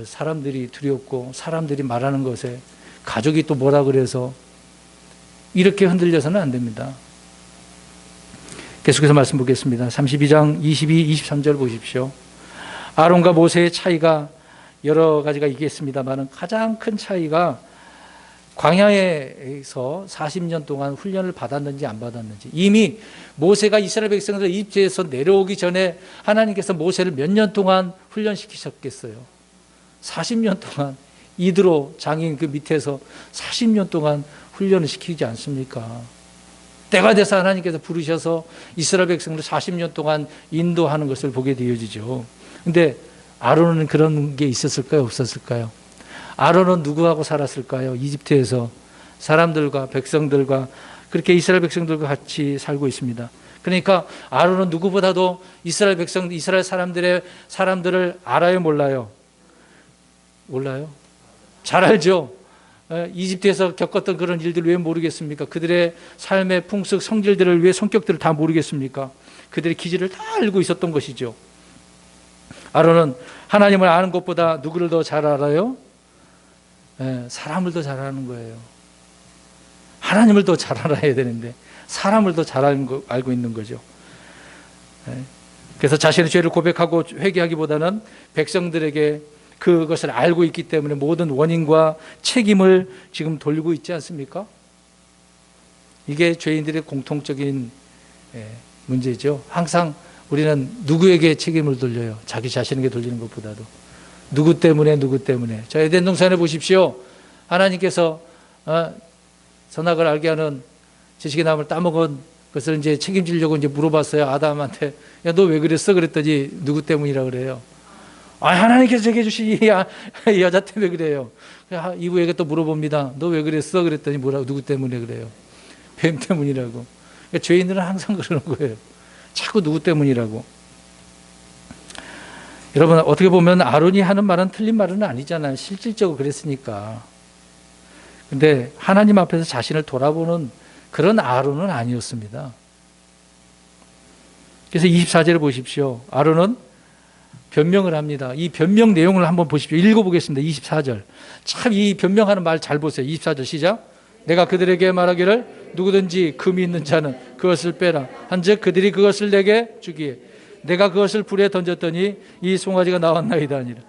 사람들이 두렵고 사람들이 말하는 것에 가족이 또 뭐라 그래서 이렇게 흔들려서는 안 됩니다. 계속해서 말씀 보겠습니다. 32장 22, 23절 보십시오. 아론과 모세의 차이가 여러 가지가 있겠습니다만 가장 큰 차이가 광야에서 40년 동안 훈련을 받았는지 안 받았는지. 이미 모세가 이스라엘 백성들 이집트에서 내려오기 전에 하나님께서 모세를 몇 년 동안 훈련시키셨겠어요? 40년 동안 이드로 장인 그 밑에서 40년 동안 훈련을 시키지 않습니까? 때가 돼서 하나님께서 부르셔서 이스라엘 백성들 40년 동안 인도하는 것을 보게 되어지죠. 근데 아론은 그런 게 있었을까요? 없었을까요? 아론은 누구하고 살았을까요? 이집트에서 사람들과 백성들과 그렇게 이스라엘 백성들과 같이 살고 있습니다. 그러니까 아론은 누구보다도 이스라엘 백성, 이스라엘 사람들을 알아요, 몰라요? 몰라요? 잘 알죠? 이집트에서 겪었던 그런 일들을 왜 모르겠습니까? 그들의 삶의 풍습, 성질들을 왜 성격들을 다 모르겠습니까? 그들의 기질을 다 알고 있었던 것이죠. 아론은 하나님을 아는 것보다 누구를 더 잘 알아요? 사람을 더 잘 아는 거예요. 하나님을 더 잘 알아야 되는데 사람을 더 잘 알고 있는 거죠. 그래서 자신의 죄를 고백하고 회개하기보다는 백성들에게 그것을 알고 있기 때문에 모든 원인과 책임을 지금 돌리고 있지 않습니까? 이게 죄인들의 공통적인 문제죠. 항상 우리는 누구에게 책임을 돌려요? 자기 자신에게 돌리는 것보다도. 누구 때문에. 자, 에덴 동산에 보십시오. 하나님께서 선악을 알게 하는 지식의 나무를 따먹은 것을 이제 책임지려고 이제 물어봤어요. 아담한테. 야, 너 왜 그랬어? 그랬더니 누구 때문이라 그래요? 하나님께서 제게 주신 이 여자 때문에 그래요. 이후에 또 물어봅니다. 너 왜 그랬어? 그랬더니 뭐라고? 누구 때문에 그래요? 뱀 때문이라고. 그러니까 죄인들은 항상 그러는 거예요. 자꾸 누구 때문이라고. 여러분, 어떻게 보면 아론이 하는 말은 틀린 말은 아니잖아요. 실질적으로 그랬으니까. 근데 하나님 앞에서 자신을 돌아보는 그런 아론은 아니었습니다. 그래서 24절을 보십시오. 아론은 변명을 합니다. 이 변명 내용을 한번 보십시오. 읽어보겠습니다. 24절. 참 이 변명하는 말 잘 보세요. 24절 시작. 내가 그들에게 말하기를 누구든지 금이 있는 자는 그것을 빼라 한즉 그들이 그것을 내게 주기에 내가 그것을 불에 던졌더니 이 송아지가 나왔나이다 아니라.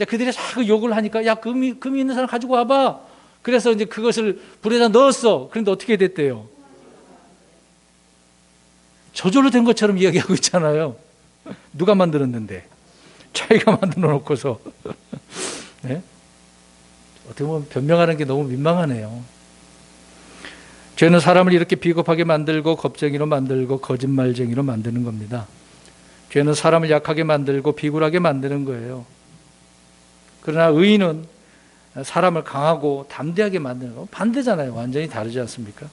그들이 자꾸 욕을 하니까 야 금이 있는 사람 가지고 와봐. 그래서 이제 그것을 불에다 넣었어. 그런데 어떻게 됐대요? 저절로 된 것처럼 이야기하고 있잖아요. 누가 만들었는데? 자기가 만들어 놓고서. 네? 어떻게 보면 변명하는 게 너무 민망하네요. 죄는 사람을 이렇게 비겁하게 만들고 겁쟁이로 만들고 거짓말쟁이로 만드는 겁니다. 죄는 사람을 약하게 만들고 비굴하게 만드는 거예요. 그러나 의인은 사람을 강하고 담대하게 만드는 거 반대잖아요. 완전히 다르지 않습니까?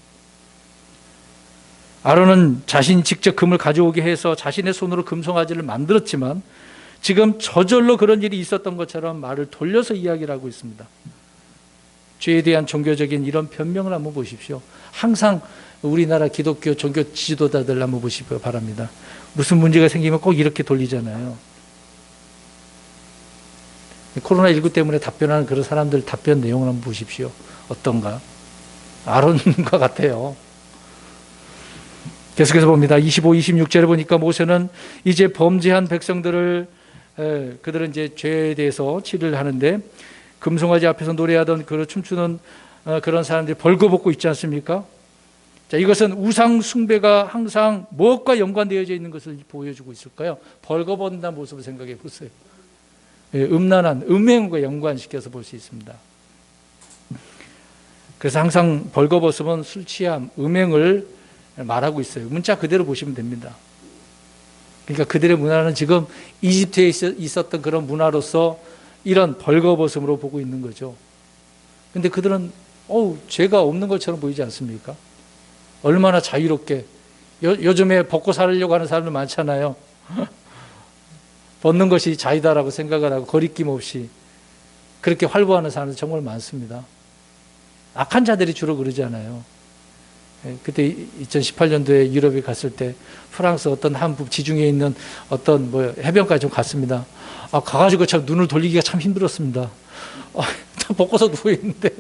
아론은 자신이 직접 금을 가져오게 해서 자신의 손으로 금송아지를 만들었지만 지금 저절로 그런 일이 있었던 것처럼 말을 돌려서 이야기를 하고 있습니다. 죄에 대한 종교적인 이런 변명을 한번 보십시오. 항상 우리나라 기독교 종교 지도자들 한번 보시기 바랍니다. 무슨 문제가 생기면 꼭 이렇게 돌리잖아요. 코로나19 때문에 답변하는 그런 사람들 답변 내용을 한번 보십시오. 어떤가? 아론과 같아요. 계속해서 봅니다. 25, 26절에 보니까 모세는 이제 범죄한 백성들을 그들은 이제 죄에 대해서 치료를 하는데 금송아지 앞에서 노래하던 그 춤추는 그런 사람들이 벌거벗고 있지 않습니까? 자, 이것은 우상 숭배가 항상 무엇과 연관되어져 있는 것을 보여주고 있을까요? 벌거벗는 모습을 생각해 보세요. 음란한 음행과 연관시켜서 볼 수 있습니다. 그래서 항상 벌거벗으면 술 취함, 음행을 말하고 있어요. 문자 그대로 보시면 됩니다. 그러니까 그들의 문화는 지금 이집트에 있었던 그런 문화로서 이런 벌거벗음으로 보고 있는 거죠. 근데 그들은 죄가 없는 것처럼 보이지 않습니까? 얼마나 자유롭게. 요즘에 벗고 살려고 하는 사람들 많잖아요. 벗는 것이 자유다라고 생각을 하고 거리낌 없이 그렇게 활보하는 사람들 정말 많습니다. 악한 자들이 주로 그러잖아요. 그때 2018년도에 유럽에 갔을 때 프랑스 어떤 한 지중해에 있는 어떤 해변가에 좀 갔습니다. 가가지고 참 눈을 돌리기가 참 힘들었습니다. 벗고서 누워있는데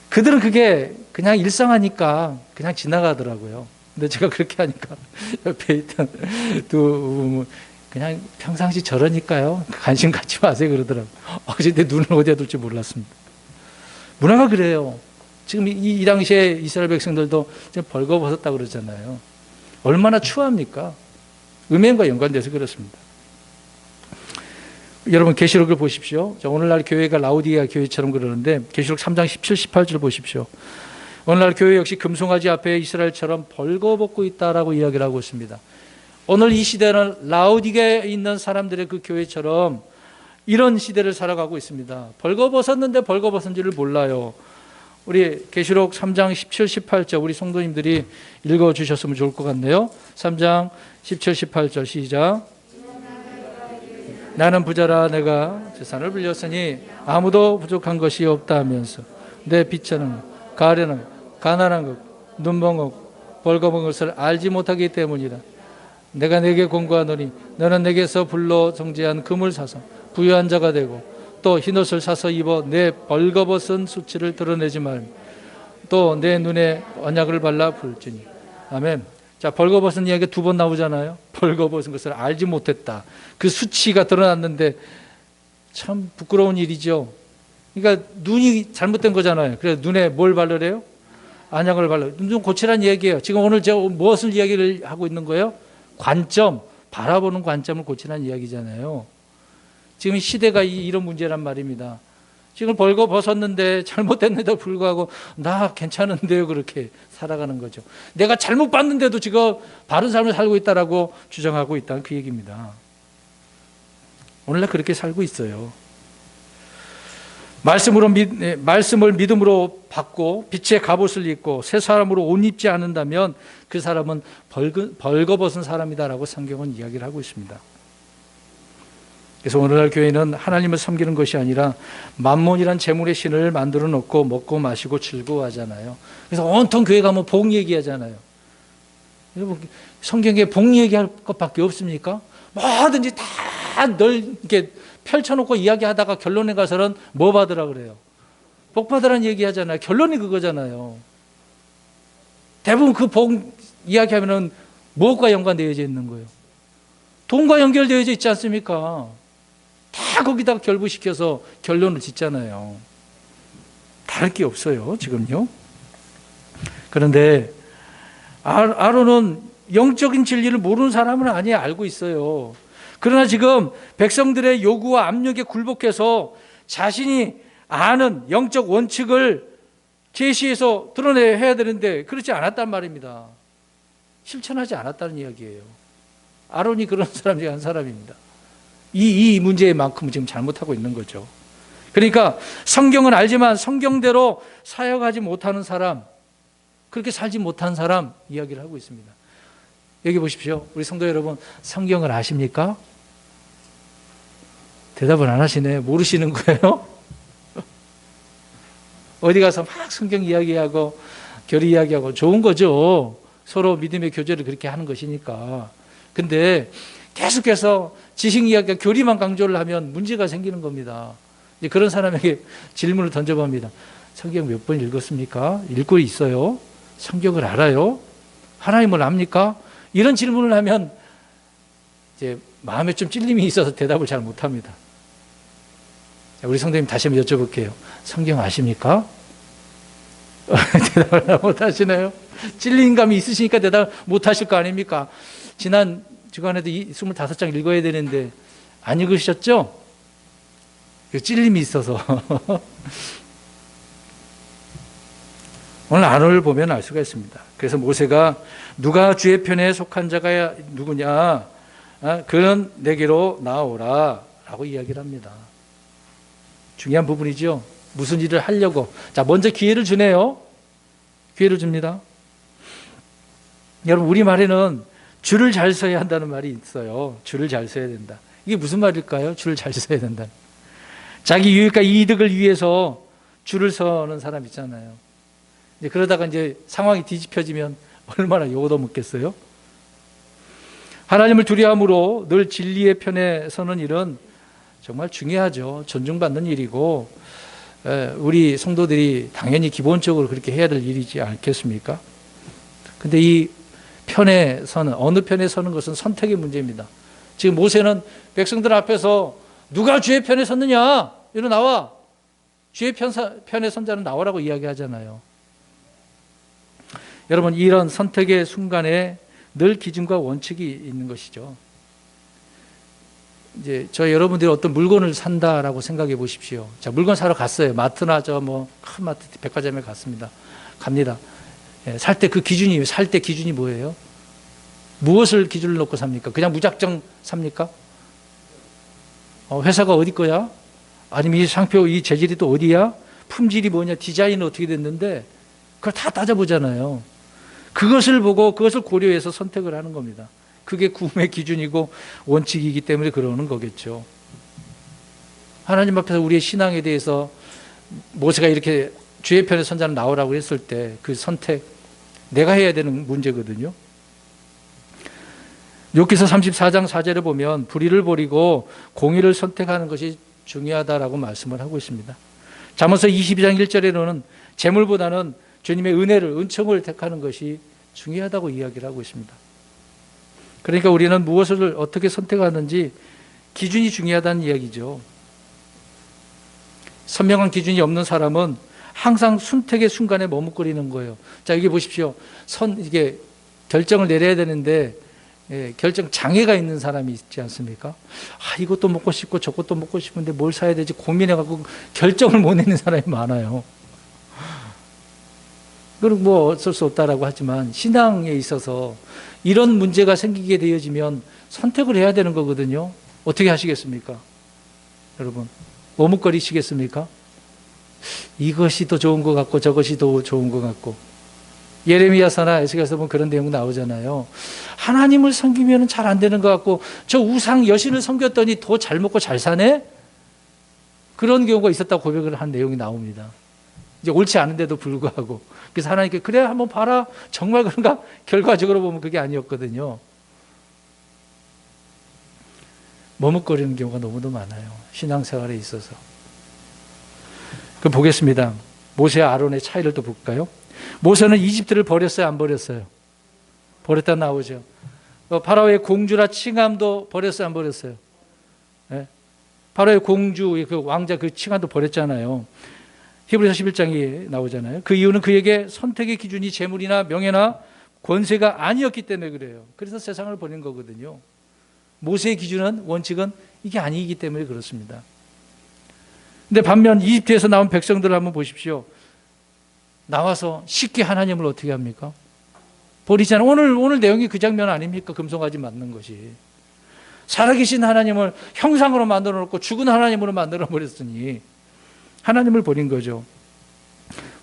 그들은 그게 그냥 일상하니까 그냥 지나가더라고요. 근데 제가 그렇게 하니까 옆에 있던 그냥 평상시 저러니까요. 관심 갖지 마세요 그러더라고요. 근데 눈을 어디에 둘지 몰랐습니다. 문화가 그래요. 지금 이 당시에 이스라엘 백성들도 벌거벗었다고 그러잖아요. 얼마나 추합니까? 음행과 연관돼서 그렇습니다. 여러분 계시록을 보십시오. 오늘날 교회가 라오디게아 교회처럼 그러는데 계시록 3장 17, 18절 보십시오. 오늘날 교회 역시 금송아지 앞에 이스라엘처럼 벌거벗고 있다라고 이야기를 하고 있습니다. 오늘 이 시대는 라오디게아에 있는 사람들의 그 교회처럼 이런 시대를 살아가고 있습니다. 벌거벗었는데 벌거벗은지를 몰라요. 우리 계시록 3장 17, 18절 우리 성도님들이 읽어주셨으면 좋을 것 같네요. 3장 17, 18절 시작. 나는 부자라 내가 재산을 빌렸으니 아무도 부족한 것이 없다 하면서 내 비천한 것, 가련한 것, 가난한 것, 눈먼 것, 벌거벗은 것을 알지 못하기 때문이라. 내가 내게 권고하노니 너는 내게서 불로 정제한 금을 사서 부유한 자가 되고 또 흰옷을 사서 입어 내 벌거벗은 수치를 드러내지 말며 또 내 눈에 언약을 발라 불지니. 아멘. 자, 벌거벗은 이야기가 2번 나오잖아요. 벌거벗은 것을 알지 못했다. 그 수치가 드러났는데 참 부끄러운 일이죠. 그러니까 눈이 잘못된 거잖아요. 그래서 눈에 뭘 바르래요? 안약을 발라. 눈 고치라는 얘기예요. 지금 오늘 제가 무엇을 이야기를 하고 있는 거예요? 관점, 바라보는 관점을 고치라는 이야기잖아요. 지금 시대가 이런 문제란 말입니다. 지금 벌거벗었는데 잘못됐는데도 불구하고 나 괜찮은데요 그렇게 살아가는 거죠. 내가 잘못 봤는데도 지금 바른 삶을 살고 있다라고 주장하고 있다는 그 얘기입니다. 오늘날 그렇게 살고 있어요. 말씀을 믿음으로 받고 빛의 갑옷을 입고 새 사람으로 옷 입지 않는다면 그 사람은 벌거벗은 사람이다라고 성경은 이야기를 하고 있습니다. 그래서 오늘날 교회는 하나님을 섬기는 것이 아니라 만몬이란 재물의 신을 만들어 놓고 먹고 마시고 즐거워하잖아요. 그래서 온통 교회 가면 복 얘기하잖아요. 여러분 성경에 복 얘기할 것밖에 없습니까? 뭐든지 다 널 이렇게 펼쳐놓고 이야기하다가 결론에 가서는 뭐 받으라 그래요? 복 받으라는 얘기하잖아요. 결론이 그거잖아요. 대부분 그 복 이야기하면은 무엇과 연관되어져 있는 거예요? 돈과 연결되어져 있지 않습니까? 다 거기다가 결부시켜서 결론을 짓잖아요. 다를 게 없어요, 지금요. 그런데 아론은 영적인 진리를 모르는 사람은 아니에요. 알고 있어요. 그러나 지금 백성들의 요구와 압력에 굴복해서 자신이 아는 영적 원칙을 제시해서 드러내야 되는데 그렇지 않았단 말입니다. 실천하지 않았다는 이야기예요. 아론이 그런 사람 중에 한 사람입니다. 이 문제만큼 지금 잘못하고 있는 거죠. 그러니까 성경은 알지만 성경대로 사역하지 못하는 사람, 그렇게 살지 못한 사람 이야기를 하고 있습니다. 여기 보십시오. 우리 성도 여러분, 성경을 아십니까? 대답을 안 하시네. 모르시는 거예요? 어디 가서 막 성경 이야기하고 교리 이야기하고 좋은 거죠. 서로 믿음의 교제를 그렇게 하는 것이니까. 근데 계속해서 지식 이야기와 교리만 강조를 하면 문제가 생기는 겁니다. 이제 그런 사람에게 질문을 던져봅니다. 성경 몇 번 읽었습니까? 읽고 있어요? 성경을 알아요? 하나님을 압니까? 이런 질문을 하면 이제 마음에 좀 찔림이 있어서 대답을 잘 못합니다. 우리 성도님 다시 한번 여쭤볼게요. 성경 아십니까? 대답을 못하시나요? 찔린 감이 있으시니까 대답 못하실 거 아닙니까? 지난 주간에도 25장 읽어야 되는데 안 읽으셨죠? 찔림이 있어서. 오늘 아론을 보면 알 수가 있습니다. 그래서 모세가 누가 주의 편에 속한 자가 누구냐? 그는 내게로 나오라 라고 이야기를 합니다. 중요한 부분이죠. 무슨 일을 하려고. 자, 먼저 기회를 주네요. 기회를 줍니다. 여러분, 우리말에는 줄을 잘 서야 한다는 말이 있어요. 줄을 잘 서야 된다. 이게 무슨 말일까요? 줄을 잘 서야 된다. 자기 유익과 이득을 위해서 줄을 서는 사람 있잖아요. 이제 그러다가 이제 상황이 뒤집혀지면 얼마나 욕도 먹겠어요? 하나님을 두려움으로 늘 진리의 편에 서는 일은 정말 중요하죠. 존중받는 일이고 우리 성도들이 당연히 기본적으로 그렇게 해야 될 일이지 않겠습니까? 근데 이 편에 서는, 어느 편에 서는 것은 선택의 문제입니다. 지금 모세는 백성들 앞에서 누가 주의 편에 섰느냐? 이리 나와. 주의 편에 선 자는 나오라고 이야기하잖아요. 여러분, 이런 선택의 순간에 늘 기준과 원칙이 있는 것이죠. 이제 저 여러분들이 어떤 물건을 산다라고 생각해 보십시오. 자, 물건 사러 갔어요. 마트나 저 뭐 큰 마트, 백화점에 갔습니다. 갑니다. 살 때 그 기준이, 살 때 기준이 뭐예요? 무엇을 기준을 놓고 삽니까? 그냥 무작정 삽니까? 회사가 어디 거야? 아니면 이 상표, 이 재질이 또 어디야? 품질이 뭐냐? 디자인은 어떻게 됐는데? 그걸 다 따져보잖아요. 그것을 보고 그것을 고려해서 선택을 하는 겁니다. 그게 구매 기준이고 원칙이기 때문에 그러는 거겠죠. 하나님 앞에서 우리의 신앙에 대해서 모세가 이렇게 주의 편에 선 자는 나오라고 했을 때 그 선택, 내가 해야 되는 문제거든요. 욥기서 34장 4절에 보면 불의를 버리고 공의를 선택하는 것이 중요하다라고 말씀을 하고 있습니다. 잠언서 22장 1절에는 재물보다는 주님의 은혜를, 은총을 택하는 것이 중요하다고 이야기를 하고 있습니다. 그러니까 우리는 무엇을 어떻게 선택하는지 기준이 중요하다는 이야기죠. 선명한 기준이 없는 사람은 항상 선택의 순간에 머뭇거리는 거예요. 자, 여기 보십시오. 이게 결정을 내려야 되는데 결정 장애가 있는 사람이 있지 않습니까? 이것도 먹고 싶고 저것도 먹고 싶은데 뭘 사야 되지 고민해갖고 결정을 못 내는 사람이 많아요. 그럼 뭐 어쩔 수 없다라고 하지만 신앙에 있어서 이런 문제가 생기게 되어지면 선택을 해야 되는 거거든요. 어떻게 하시겠습니까? 여러분, 머뭇거리시겠습니까? 이것이 더 좋은 것 같고 저것이 더 좋은 것 같고. 예레미야서나 에스겔서 보면 그런 내용 나오잖아요. 하나님을 섬기면 잘 안 되는 것 같고 저 우상 여신을 섬겼더니 더 잘 먹고 잘 사네? 그런 경우가 있었다고 고백을 한 내용이 나옵니다. 이제 옳지 않은데도 불구하고. 그래서 하나님께 그래 한번 봐라. 정말 그런가? 결과적으로 보면 그게 아니었거든요. 머뭇거리는 경우가 너무도 많아요. 신앙생활에 있어서. 그럼 보겠습니다. 모세와 아론의 차이를 또 볼까요? 모세는 이집트를 버렸어요? 안 버렸어요? 버렸다 나오죠. 파라오의 공주라 칭함도 버렸어요? 안 버렸어요? 네? 파라오의 공주, 그 왕자 그 칭함도 버렸잖아요. 히브리서 11장이 나오잖아요. 그 이유는 그에게 선택의 기준이 재물이나 명예나 권세가 아니었기 때문에 그래요. 그래서 세상을 버린 거거든요. 모세의 기준은, 원칙은 이게 아니기 때문에 그렇습니다. 근데 반면 이집트에서 나온 백성들을 한번 보십시오. 나와서 쉽게 하나님을 어떻게 합니까? 버리잖아요. 오늘 내용이 그 장면 아닙니까? 금송아지 맞는 것이. 살아계신 하나님을 형상으로 만들어 놓고 죽은 하나님으로 만들어 버렸으니 하나님을 버린 거죠.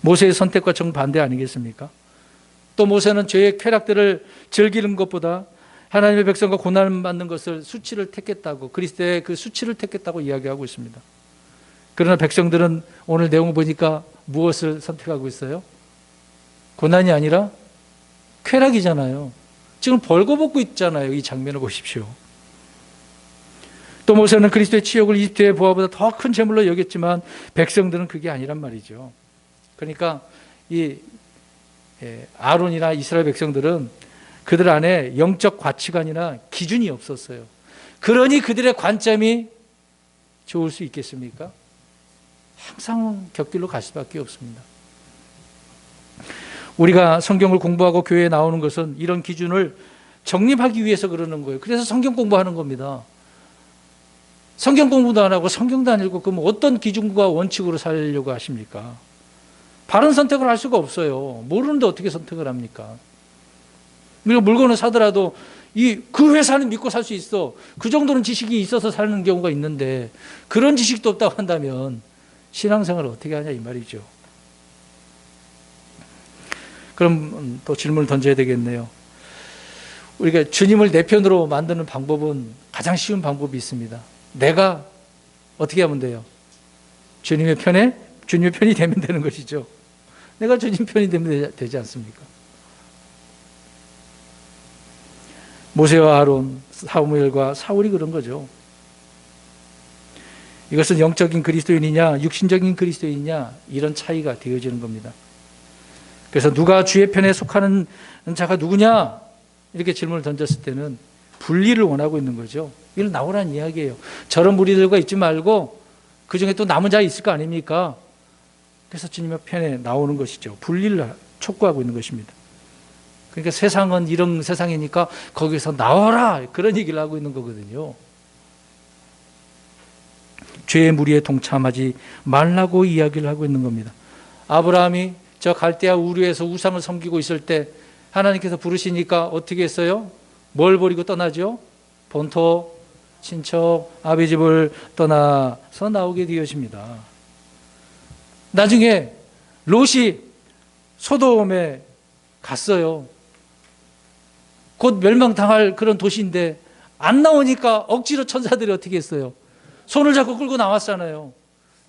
모세의 선택과 정반대 아니겠습니까? 또 모세는 죄의 쾌락들을 즐기는 것보다 하나님의 백성과 고난을 받는 것을 수치를 택했다고, 그리스도의 그 수치를 택했다고 이야기하고 있습니다. 그러나 백성들은 오늘 내용을 보니까 무엇을 선택하고 있어요? 고난이 아니라 쾌락이잖아요. 지금 벌거벗고 있잖아요. 이 장면을 보십시오. 또 모세는 그리스도의 치욕을 이집트의 보화보다 더 큰 재물로 여겼지만 백성들은 그게 아니란 말이죠. 그러니까 이 아론이나 이스라엘 백성들은 그들 안에 영적 가치관이나 기준이 없었어요. 그러니 그들의 관점이 좋을 수 있겠습니까? 항상 곁길로 갈 수밖에 없습니다. 우리가 성경을 공부하고 교회에 나오는 것은 이런 기준을 정립하기 위해서 그러는 거예요. 그래서 성경 공부하는 겁니다. 성경 공부도 안 하고 성경도 안 읽고 그럼 어떤 기준과 원칙으로 살려고 하십니까? 바른 선택을 할 수가 없어요. 모르는데 어떻게 선택을 합니까? 우리가 물건을 사더라도 그 회사는 믿고 살 수 있어. 그 정도는 지식이 있어서 사는 경우가 있는데 그런 지식도 없다고 한다면 신앙생활을 어떻게 하냐 이 말이죠. 그럼 또 질문을 던져야 되겠네요. 우리가 주님을 내 편으로 만드는 방법은 가장 쉬운 방법이 있습니다. 내가 어떻게 하면 돼요? 주님의 편이 되면 되는 것이죠. 내가 주님 편이 되면 되지 않습니까? 모세와 아론, 사무엘과 사울이 그런 거죠. 이것은 영적인 그리스도인이냐 육신적인 그리스도인이냐 이런 차이가 되어지는 겁니다. 그래서 누가 주의 편에 속하는 자가 누구냐 이렇게 질문을 던졌을 때는 분리를 원하고 있는 거죠. 이걸 나오라는 이야기예요. 저런 무리들과 있지 말고 그 중에 또 남은 자 있을 거 아닙니까? 그래서 주님의 편에 나오는 것이죠. 분리를 촉구하고 있는 것입니다. 그러니까 세상은 이런 세상이니까 거기서 나와라 그런 얘기를 하고 있는 거거든요. 죄의 무리에 동참하지 말라고 이야기를 하고 있는 겁니다. 아브라함이 저 갈대아 우르에서 우상을 섬기고 있을 때 하나님께서 부르시니까 어떻게 했어요? 뭘 버리고 떠나죠? 본토, 친척, 아비 집을 떠나서 나오게 되어집니다. 나중에 롯이 소돔에 갔어요. 곧 멸망당할 그런 도시인데 안 나오니까 억지로 천사들이 어떻게 했어요? 손을 잡고 끌고 나왔잖아요.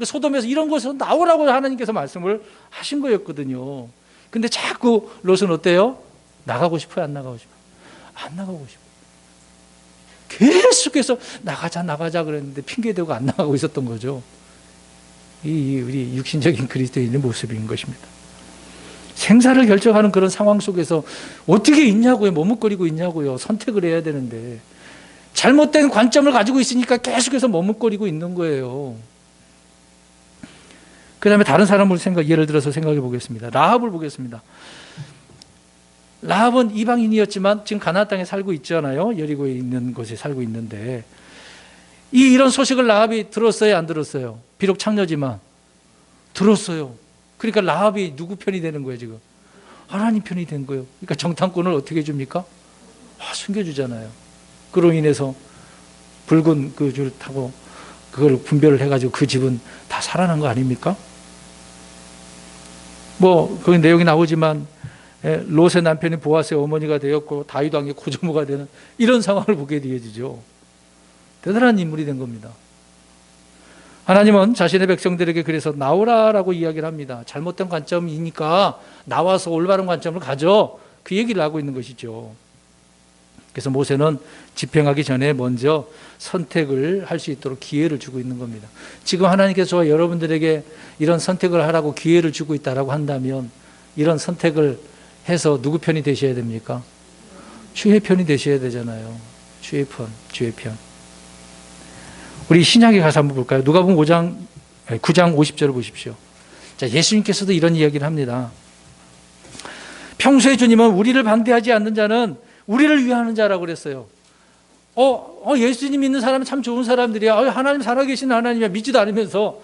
소돔에서 이런 곳에서 나오라고 하나님께서 말씀을 하신 거였거든요. 근데 자꾸 롯은 어때요? 나가고 싶어요? 안 나가고 싶어요? 안 나가고 싶어요. 계속해서 나가자 그랬는데 핑계대고 안 나가고 있었던 거죠. 우리 육신적인 그리스도인의 모습인 것입니다. 생사를 결정하는 그런 상황 속에서 어떻게 있냐고요. 머뭇거리고 있냐고요. 선택을 해야 되는데 잘못된 관점을 가지고 있으니까 계속해서 머뭇거리고 있는 거예요. 그 다음에 다른 사람을 예를 들어서 생각해 보겠습니다. 라합을 보겠습니다. 라합은 이방인이었지만 지금 가나안 땅에 살고 있잖아요. 여리고에 있는 곳에 살고 있는데 이런 소식을 라합이 들었어요? 안 들었어요? 비록 창녀지만 들었어요. 그러니까 라합이 누구 편이 되는 거예요 지금? 하나님 편이 된 거예요. 그러니까 정탐꾼을 어떻게 해줍니까? 숨겨주잖아요. 그로 인해서 붉은 그 줄 타고 그걸 분별을 해가지고 그 집은 다 살아난 거 아닙니까? 거기 내용이 나오지만 롯의 남편이 보아스의 어머니가 되었고 다윗 왕의 고조모가 되는 이런 상황을 보게 되어지죠. 대단한 인물이 된 겁니다. 하나님은 자신의 백성들에게 그래서 나오라라고 이야기를 합니다. 잘못된 관점이니까 나와서 올바른 관점을 가져. 그 얘기를 하고 있는 것이죠. 그래서 모세는 집행하기 전에 먼저 선택을 할 수 있도록 기회를 주고 있는 겁니다. 지금 하나님께서 저와 여러분들에게 이런 선택을 하라고 기회를 주고 있다라고 한다면 이런 선택을 해서 누구 편이 되셔야 됩니까? 주의 편이 되셔야 되잖아요. 주의 편. 우리 신약에 가서 한번 볼까요? 누가복음 9장 50절을 보십시오. 자, 예수님께서도 이런 이야기를 합니다. 평소에 주님은 우리를 반대하지 않는 자는 우리를 위하는 자라고 그랬어요. 예수님 믿는 사람은 참 좋은 사람들이야. 하나님 살아계시는 하나님이야. 믿지도 않으면서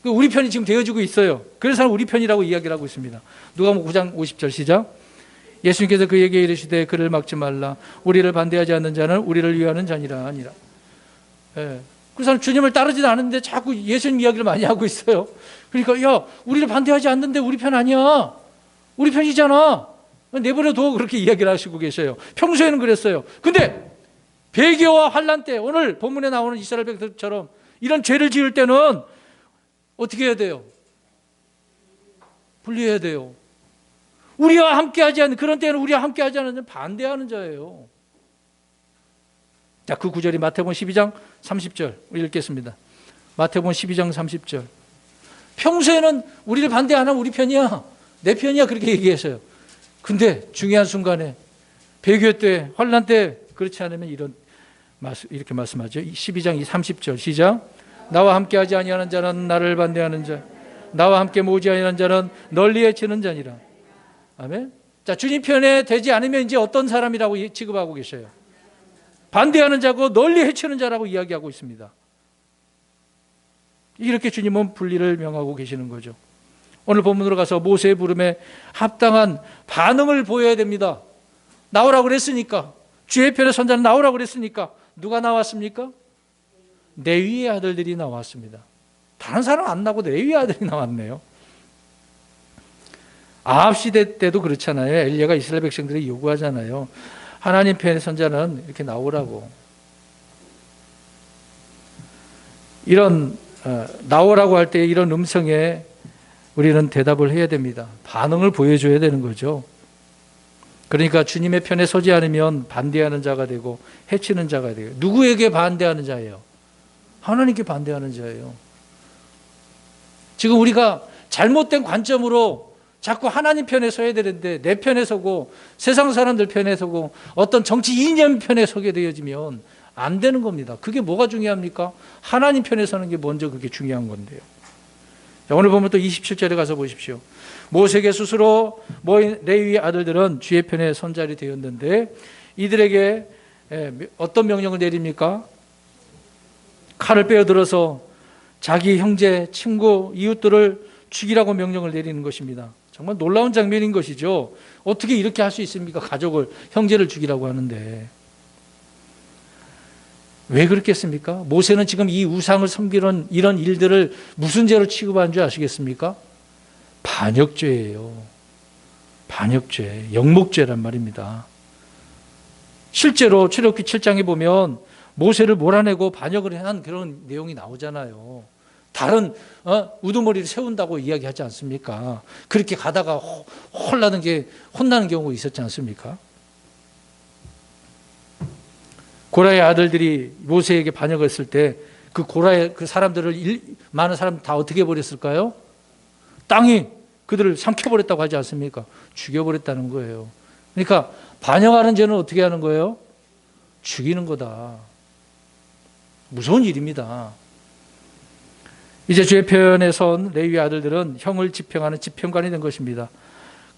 우리 편이 지금 되어지고 있어요. 그래서 우리 편이라고 이야기를 하고 있습니다. 누가복음 9장 50절 시작. 예수님께서 그에게 이르시되 그를 막지 말라. 우리를 반대하지 않는 자는 우리를 위하는 자니라 아니라. 그 사람 주님을 따르지도 않는데 자꾸 예수님 이야기를 많이 하고 있어요. 그러니까 우리를 반대하지 않는데 우리 편 아니야. 우리 편이잖아. 내버려둬 그렇게 이야기를 하시고 계셔요. 평소에는 그랬어요. 근데 배교와 환난 때 오늘 본문에 나오는 이스라엘 백성처럼 이런 죄를 지을 때는 어떻게 해야 돼요? 분리해야 돼요. 우리와 함께하지 않는 그런 때는 우리와 함께하지 않는 자는 반대하는 자예요. 자, 그 구절이 마태복음 12장 30절 우리 읽겠습니다. 마태복음 12장 30절. 평소에는 우리를 반대 안 하면 우리 편이야. 내 편이야 그렇게 얘기했어요. 근데 중요한 순간에 배교 때 환난 때 그렇지 않으면 이렇게 말씀하죠. 12장 30절 시작. 나와 함께하지 아니하는 자는 나를 반대하는 자, 나와 함께 모지 아니하는 자는 널리 해치는 자니라. 아멘. 자, 주님 편에 되지 않으면 이제 어떤 사람이라고 취급하고 계셔요? 반대하는 자고 널리 해치는 자라고 이야기하고 있습니다. 이렇게 주님은 분리를 명하고 계시는 거죠. 오늘 본문으로 가서 모세의 부름에 합당한 반응을 보여야 됩니다. 나오라고 그랬으니까, 주의 편의 선자는 나오라고 그랬으니까 누가 나왔습니까? 레위의 아들들이 나왔습니다. 다른 사람 안 나고 레위의 아들이 나왔네요. 아합 시대 때도 그렇잖아요. 엘리야가 이스라엘 백성들이 요구하잖아요. 하나님 편의 선자는 이렇게 나오라고. 이런 나오라고 할 때 이런 음성에 우리는 대답을 해야 됩니다. 반응을 보여줘야 되는 거죠. 그러니까 주님의 편에 서지 않으면 반대하는 자가 되고 해치는 자가 되고, 누구에게 반대하는 자예요? 하나님께 반대하는 자예요. 지금 우리가 잘못된 관점으로 자꾸 하나님 편에 서야 되는데 내 편에 서고 세상 사람들 편에 서고 어떤 정치 이념 편에 서게 되어지면 안 되는 겁니다. 그게 뭐가 중요합니까? 하나님 편에 서는 게 먼저 그게 중요한 건데요. 자, 오늘 보면 또 27절에 가서 보십시오. 모세에게 스스로 레위의 아들들은 주의 편에 선자리 되었는데 이들에게 어떤 명령을 내립니까? 칼을 빼어들어서 자기 형제, 친구, 이웃들을 죽이라고 명령을 내리는 것입니다. 정말 놀라운 장면인 것이죠. 어떻게 이렇게 할 수 있습니까? 가족을, 형제를 죽이라고 하는데. 왜 그렇겠습니까? 모세는 지금 이 우상을 섬기는 이런 일들을 무슨 죄로 취급한 줄 아시겠습니까? 반역죄예요. 반역죄, 영목죄란 말입니다. 실제로 출애굽기 7장에 보면 모세를 몰아내고 반역을 한 그런 내용이 나오잖아요. 다른 우두머리를 세운다고 이야기하지 않습니까? 그렇게 가다가 혼나는 경우가 있었지 않습니까? 고라의 아들들이 모세에게 반역했을 때 그 고라의 그 사람들을 많은 사람 다 어떻게 버렸을까요? 땅이 그들을 삼켜버렸다고 하지 않습니까? 죽여버렸다는 거예요. 그러니까 반역하는 죄는 어떻게 하는 거예요? 죽이는 거다. 무서운 일입니다. 이제 주의 편에 선 레위 아들들은 형을 집행하는 집행관이 된 것입니다.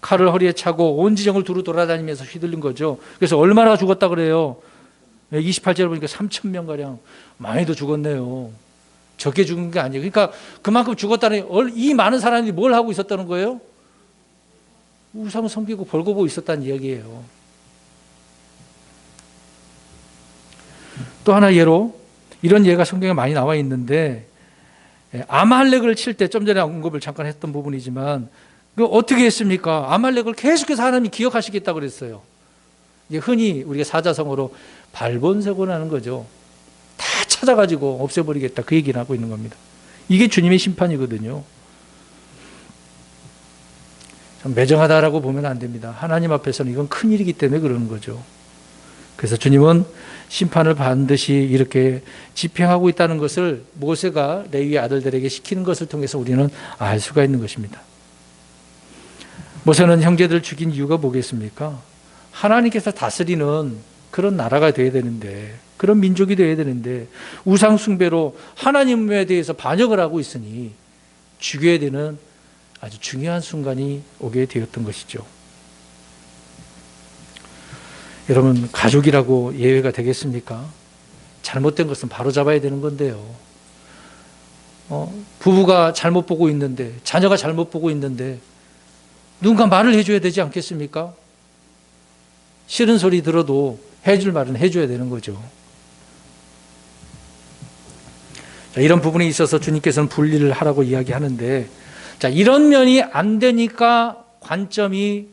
칼을 허리에 차고 온 지정을 두루 돌아다니면서 휘둘린 거죠. 그래서 얼마나 죽었다 그래요? 28절에 보니까 3,000명가량. 많이도 죽었네요. 적게 죽은 게 아니에요. 그러니까 그만큼 죽었다는, 이 많은 사람들이 뭘 하고 있었다는 거예요? 우상을 섬기고 벌거보고 있었다는 이야기예요. 또 하나 예로, 이런 예가 성경에 많이 나와 있는데, 아말렉을 칠 때 좀 전에 언급을 잠깐 했던 부분이지만, 그 어떻게 했습니까? 아말렉을 계속해서 하나님이 기억하시겠다고 그랬어요. 이제 흔히 우리가 사자성어로 발본색원하는 거죠. 다 찾아가지고 없애버리겠다, 그 얘기를 하고 있는 겁니다. 이게 주님의 심판이거든요. 참 매정하다라고 보면 안 됩니다. 하나님 앞에서는 이건 큰일이기 때문에 그러는 거죠. 그래서 주님은 심판을 반드시 이렇게 집행하고 있다는 것을 모세가 레위의 아들들에게 시키는 것을 통해서 우리는 알 수가 있는 것입니다. 모세는 형제들을 죽인 이유가 뭐겠습니까? 하나님께서 다스리는 그런 나라가 되어야 되는데, 그런 민족이 되어야 되는데 우상 숭배로 하나님에 대해서 반역을 하고 있으니 죽여야 되는 아주 중요한 순간이 오게 되었던 것이죠. 여러분, 가족이라고 예외가 되겠습니까? 잘못된 것은 바로 잡아야 되는 건데요. 부부가 잘못 보고 있는데, 자녀가 잘못 보고 있는데 누군가 말을 해줘야 되지 않겠습니까? 싫은 소리 들어도 해줄 말은 해줘야 되는 거죠. 자, 이런 부분에 있어서 주님께서는 분리를 하라고 이야기하는데, 자, 이런 면이 안 되니까 관점이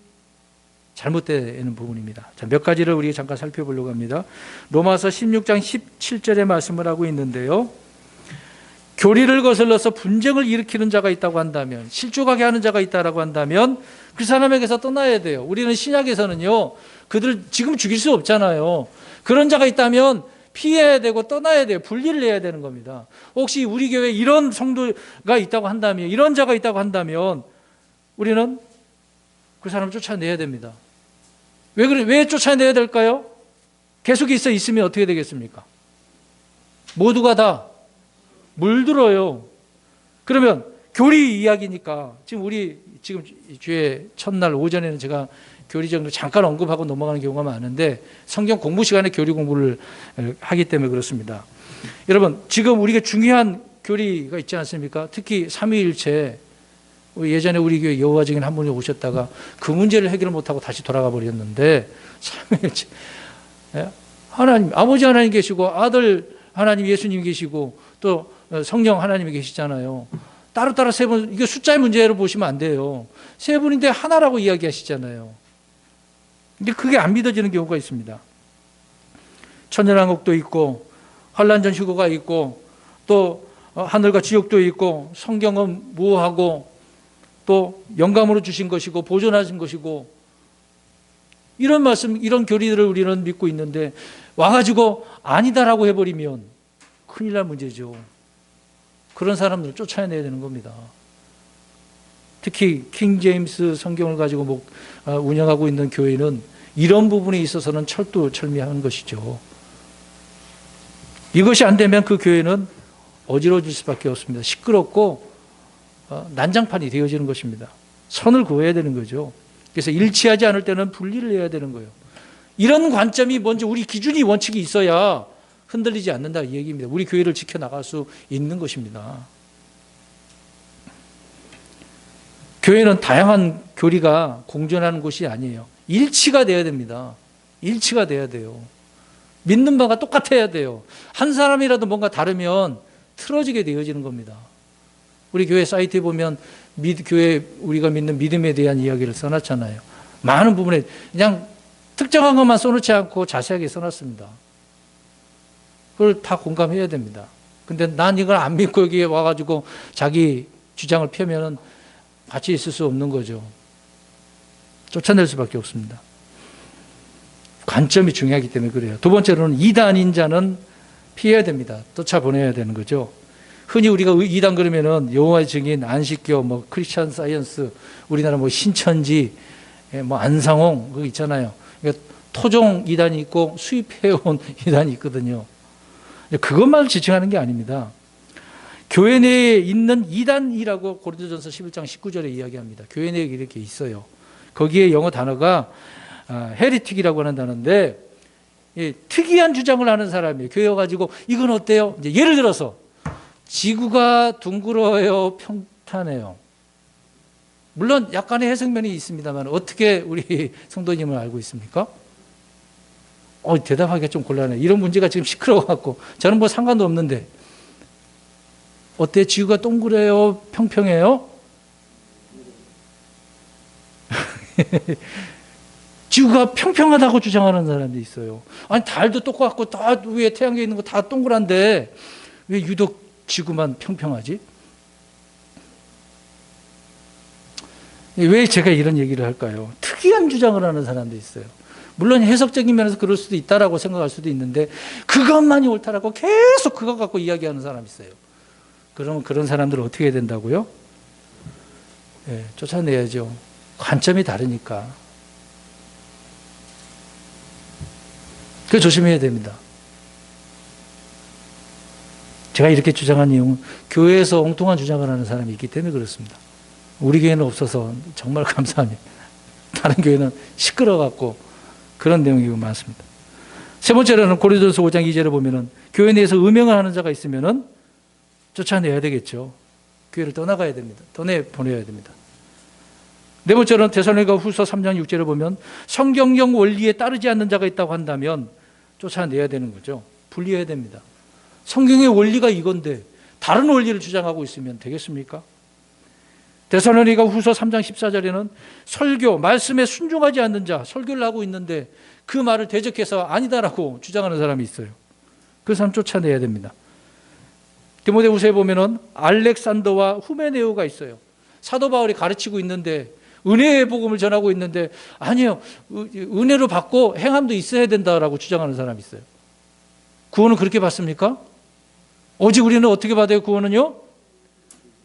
잘못되는 부분입니다. 자, 몇 가지를 우리가 잠깐 살펴보려고 합니다. 로마서 16장 17절의 말씀을 하고 있는데요. 교리를 거슬러서 분쟁을 일으키는 자가 있다고 한다면, 실족하게 하는 자가 있다고 한다면 그 사람에게서 떠나야 돼요. 우리는 신약에서는요, 그들 지금 죽일 수 없잖아요. 그런 자가 있다면 피해야 되고 떠나야 돼요. 분리를 해야 되는 겁니다. 혹시 우리 교회에 이런 성도가 있다고 한다면, 이런 자가 있다고 한다면 우리는 그 사람을 쫓아내야 됩니다. 왜 쫓아내야 될까요? 계속 있으면 어떻게 되겠습니까? 모두가 다 물들어요. 그러면 교리 이야기니까, 지금 주의 첫날 오전에는 제가 교리 정도 잠깐 언급하고 넘어가는 경우가 많은데, 성경 공부 시간에 교리 공부를 하기 때문에 그렇습니다. 여러분, 지금 우리가 중요한 교리가 있지 않습니까? 특히 삼위일체, 예전에 우리 교회 여호와 증인 한 분이 오셨다가 그 문제를 해결 못하고 다시 돌아가 버렸는데, 참, 하나님, 아버지 하나님 계시고 아들 하나님 예수님 계시고 또 성령 하나님이 계시잖아요. 따로따로 세 분, 이게 숫자의 문제로 보시면 안 돼요. 세 분인데 하나라고 이야기하시잖아요. 근데 그게 안 믿어지는 경우가 있습니다. 천연왕국도 있고 환란전 휴거가 있고 또 하늘과 지옥도 있고 성경은 무엇하고 또 영감으로 주신 것이고 보존하신 것이고 이런 말씀, 이런 교리들을 우리는 믿고 있는데 와가지고 아니다라고 해버리면 큰일 날 문제죠. 그런 사람들을 쫓아내야 되는 겁니다. 특히 킹 제임스 성경을 가지고 운영하고 있는 교회는 이런 부분에 있어서는 철두철미한 것이죠. 이것이 안 되면 그 교회는 어지러워질 수밖에 없습니다. 시끄럽고 난장판이 되어지는 것입니다. 선을 그어야 되는 거죠. 그래서 일치하지 않을 때는 분리를 해야 되는 거예요. 이런 관점이 먼저 우리 기준이 원칙이 있어야 흔들리지 않는다 이 얘기입니다. 우리 교회를 지켜나갈 수 있는 것입니다. 교회는 다양한 교리가 공존하는 곳이 아니에요. 일치가 돼야 됩니다. 일치가 돼야 돼요. 믿는 바가 똑같아야 돼요. 한 사람이라도 뭔가 다르면 틀어지게 되어지는 겁니다. 우리 교회 사이트에 보면 교회 우리가 믿는 믿음에 대한 이야기를 써놨잖아요. 많은 부분에 그냥 특정한 것만 써놓지 않고 자세하게 써놨습니다. 그걸 다 공감해야 됩니다. 근데 난 이걸 안 믿고 여기에 와가지고 자기 주장을 펴면은 같이 있을 수 없는 거죠. 쫓아낼 수밖에 없습니다. 관점이 중요하기 때문에 그래요. 두 번째로는 이단인 자는 피해야 됩니다. 쫓아보내야 되는 거죠. 흔히 우리가 이단 그러면은 여호와의 증인, 안식교, 크리스천 사이언스, 우리나라 신천지, 안상홍 그거 있잖아요. 그러니까 토종 이단이 있고 수입해온 이단이 있거든요. 그것만 지칭하는 게 아닙니다. 교회 내에 있는 이단이라고 고린도전서 11장 19절에 이야기합니다. 교회 내에 이렇게 있어요. 거기에 영어 단어가 헤리틱이라고 하는 단어인데 특이한 주장을 하는 사람이에요. 교회 가지고 이건 어때요? 이제 예를 들어서 지구가 둥글어요, 평탄해요. 물론 약간의 해석면이 있습니다만 어떻게 우리 성도님을 알고 있습니까? 대답하기가 좀 곤란해요. 이런 문제가 지금 시끄러워갖고 저는 상관도 없는데 어때? 지구가 동그래요, 평평해요? 지구가 평평하다고 주장하는 사람도 있어요. 아니 달도 똑같고 다 위에 태양계 있는 거 다 동그란데 왜 유독 지구만 평평하지? 왜 제가 이런 얘기를 할까요? 특이한 주장을 하는 사람도 있어요. 물론 해석적인 면에서 그럴 수도 있다라고 생각할 수도 있는데 그것만이 옳다라고 계속 그거 갖고 이야기하는 사람이 있어요. 그러면 그런 사람들을 어떻게 해야 된다고요? 쫓아내야죠. 관점이 다르니까. 그거 조심해야 됩니다. 제가 이렇게 주장한 이유는 교회에서 엉뚱한 주장을 하는 사람이 있기 때문에 그렇습니다. 우리 교회는 없어서 정말 감사합니다. 다른 교회는 시끄러워갖고 그런 내용이 많습니다. 세 번째로는 고린도전서 5장 2절에 보면은 교회 내에서 음행을 하는 자가 있으면은 쫓아내야 되겠죠. 교회를 떠나가야 됩니다. 떠내보내야 됩니다. 네 번째로는 데살로니가 후서 3장 6절에 보면 성경적 원리에 따르지 않는 자가 있다고 한다면 쫓아내야 되는 거죠. 분리해야 됩니다. 성경의 원리가 이건데 다른 원리를 주장하고 있으면 되겠습니까? 데살로니가 후서 3장 14절에는 설교, 말씀에 순종하지 않는 자, 설교를 하고 있는데 그 말을 대적해서 아니다라고 주장하는 사람이 있어요. 그 사람 쫓아내야 됩니다. 디모데후서에 보면은 알렉산더와 후메네오가 있어요. 사도 바울이 가르치고 있는데 은혜의 복음을 전하고 있는데 아니요, 은혜로 받고 행함도 있어야 된다라고 주장하는 사람이 있어요. 구원은 그렇게 받습니까? 오직 우리는 어떻게 받아요? 구원은요?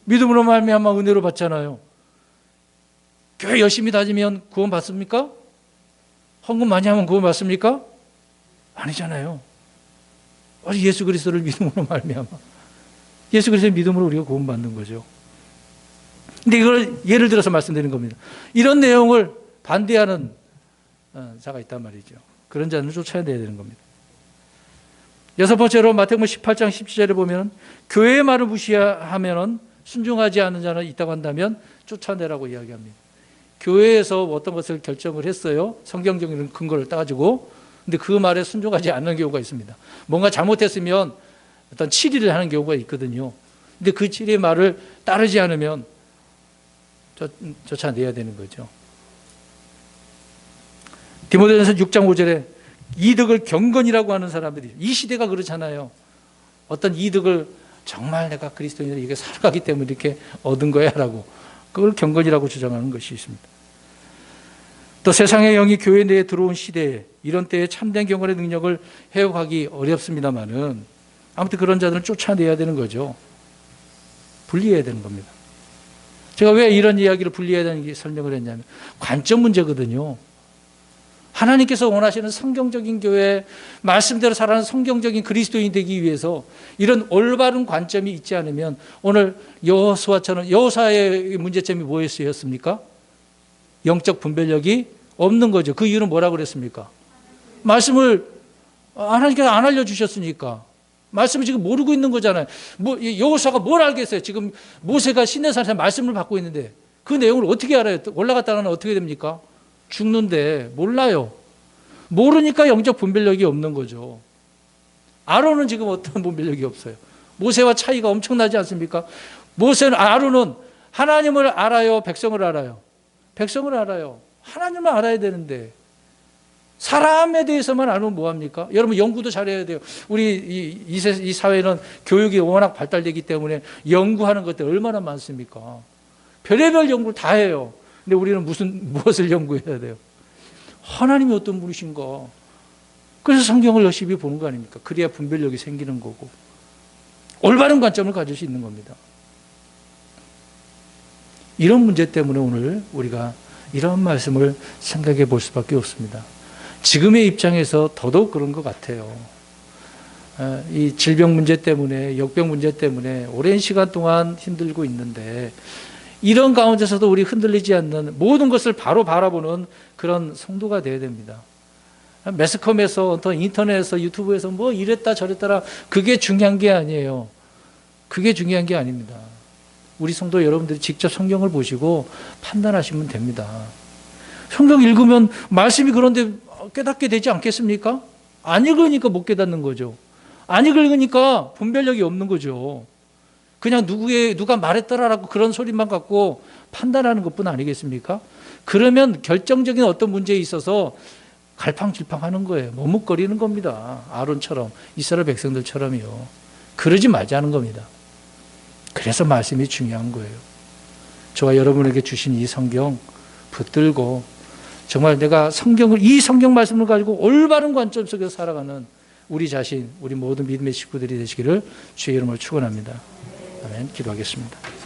믿음으로 말미암아 은혜로 받잖아요. 교회 열심히 다니면 구원 받습니까? 헌금 많이 하면 구원 받습니까? 아니잖아요. 오직 예수 그리스도를 믿음으로 말미암아 예수 그리스도의 믿음으로 우리가 구원 받는 거죠. 근데 이걸 예를 들어서 말씀드리는 겁니다. 이런 내용을 반대하는 자가 있단 말이죠. 그런 자는 쫓아내야 되는 겁니다. 여섯 번째로 마태복음 18장 17절에 보면 교회의 말을 무시하면 순종하지 않는 자는 있다고 한다면 쫓아내라고 이야기합니다. 교회에서 어떤 것을 결정을 했어요. 성경적인 근거를 따지고. 근데 그 말에 순종하지 않는 경우가 있습니다. 뭔가 잘못했으면 어떤 치리를 하는 경우가 있거든요. 근데 그 치리의 말을 따르지 않으면 쫓아내야 되는 거죠. 디모데전서 6장 5절에 이득을 경건이라고 하는 사람들이, 이 시대가 그렇잖아요. 어떤 이득을 정말 내가 그리스도인으로 이렇게 살아가기 때문에 이렇게 얻은 거야 라고, 그걸 경건이라고 주장하는 것이 있습니다. 또 세상의 영이 교회 내에 들어온 시대에 이런 때에 참된 경건의 능력을 회복하기 어렵습니다만은 아무튼 그런 자들은 쫓아내야 되는 거죠. 분리해야 되는 겁니다. 제가 왜 이런 이야기를 분리해야 되는 설명을 했냐면 관점 문제거든요. 하나님께서 원하시는 성경적인 교회, 말씀대로 살아가는 성경적인 그리스도인 되기 위해서 이런 올바른 관점이 있지 않으면 오늘 여호수아처럼, 여호수아의 문제점이 뭐였습니까? 영적 분별력이 없는 거죠. 그 이유는 뭐라고 그랬습니까? 말씀을 하나님께서 안 알려주셨으니까. 말씀을 지금 모르고 있는 거잖아요. 여호수아가 뭘 알겠어요? 지금 모세가 시내산에서 말씀을 받고 있는데 그 내용을 어떻게 알아요? 올라갔다가는 어떻게 됩니까? 죽는데 몰라요. 모르니까 영적 분별력이 없는 거죠. 아론은 지금 어떤 분별력이 없어요. 모세와 차이가 엄청나지 않습니까? 아론은 하나님을 알아요? 백성을 알아요? 백성을 알아요. 하나님을 알아야 되는데 사람에 대해서만 알면 뭐합니까? 여러분 연구도 잘해야 돼요. 우리 이 사회는 교육이 워낙 발달되기 때문에 연구하는 것들 얼마나 많습니까? 별의별 연구를 다 해요. 근데 우리는 무엇을 연구해야 돼요? 하나님이 어떤 분이신가? 그래서 성경을 열심히 보는 거 아닙니까? 그래야 분별력이 생기는 거고 올바른 관점을 가질 수 있는 겁니다. 이런 문제 때문에 오늘 우리가 이런 말씀을 생각해 볼 수밖에 없습니다. 지금의 입장에서 더더욱 그런 것 같아요. 이 질병 문제 때문에, 역병 문제 때문에 오랜 시간 동안 힘들고 있는데 이런 가운데서도 우리 흔들리지 않는 모든 것을 바로 바라보는 그런 성도가 되어야 됩니다. 매스컴에서, 어떤 인터넷에서, 유튜브에서 뭐 이랬다 저랬다라 그게 중요한 게 아니에요. 그게 중요한 게 아닙니다. 우리 성도 여러분들이 직접 성경을 보시고 판단하시면 됩니다. 성경 읽으면 말씀이 그런데 깨닫게 되지 않겠습니까? 안 읽으니까 못 깨닫는 거죠. 안 읽으니까 분별력이 없는 거죠. 그냥 누가 말했더라라고 그런 소리만 갖고 판단하는 것뿐 아니겠습니까? 그러면 결정적인 어떤 문제에 있어서 갈팡질팡하는 거예요. 머뭇거리는 겁니다. 아론처럼, 이스라엘 백성들처럼요. 그러지 말자는 겁니다. 그래서 말씀이 중요한 거예요. 저와 여러분에게 주신 이 성경 붙들고 정말 내가 이 성경 말씀을 가지고 올바른 관점 속에서 살아가는 우리 자신, 우리 모든 믿음의 식구들이 되시기를 주의 이름으로 축원합니다. 아멘. 기도하겠습니다.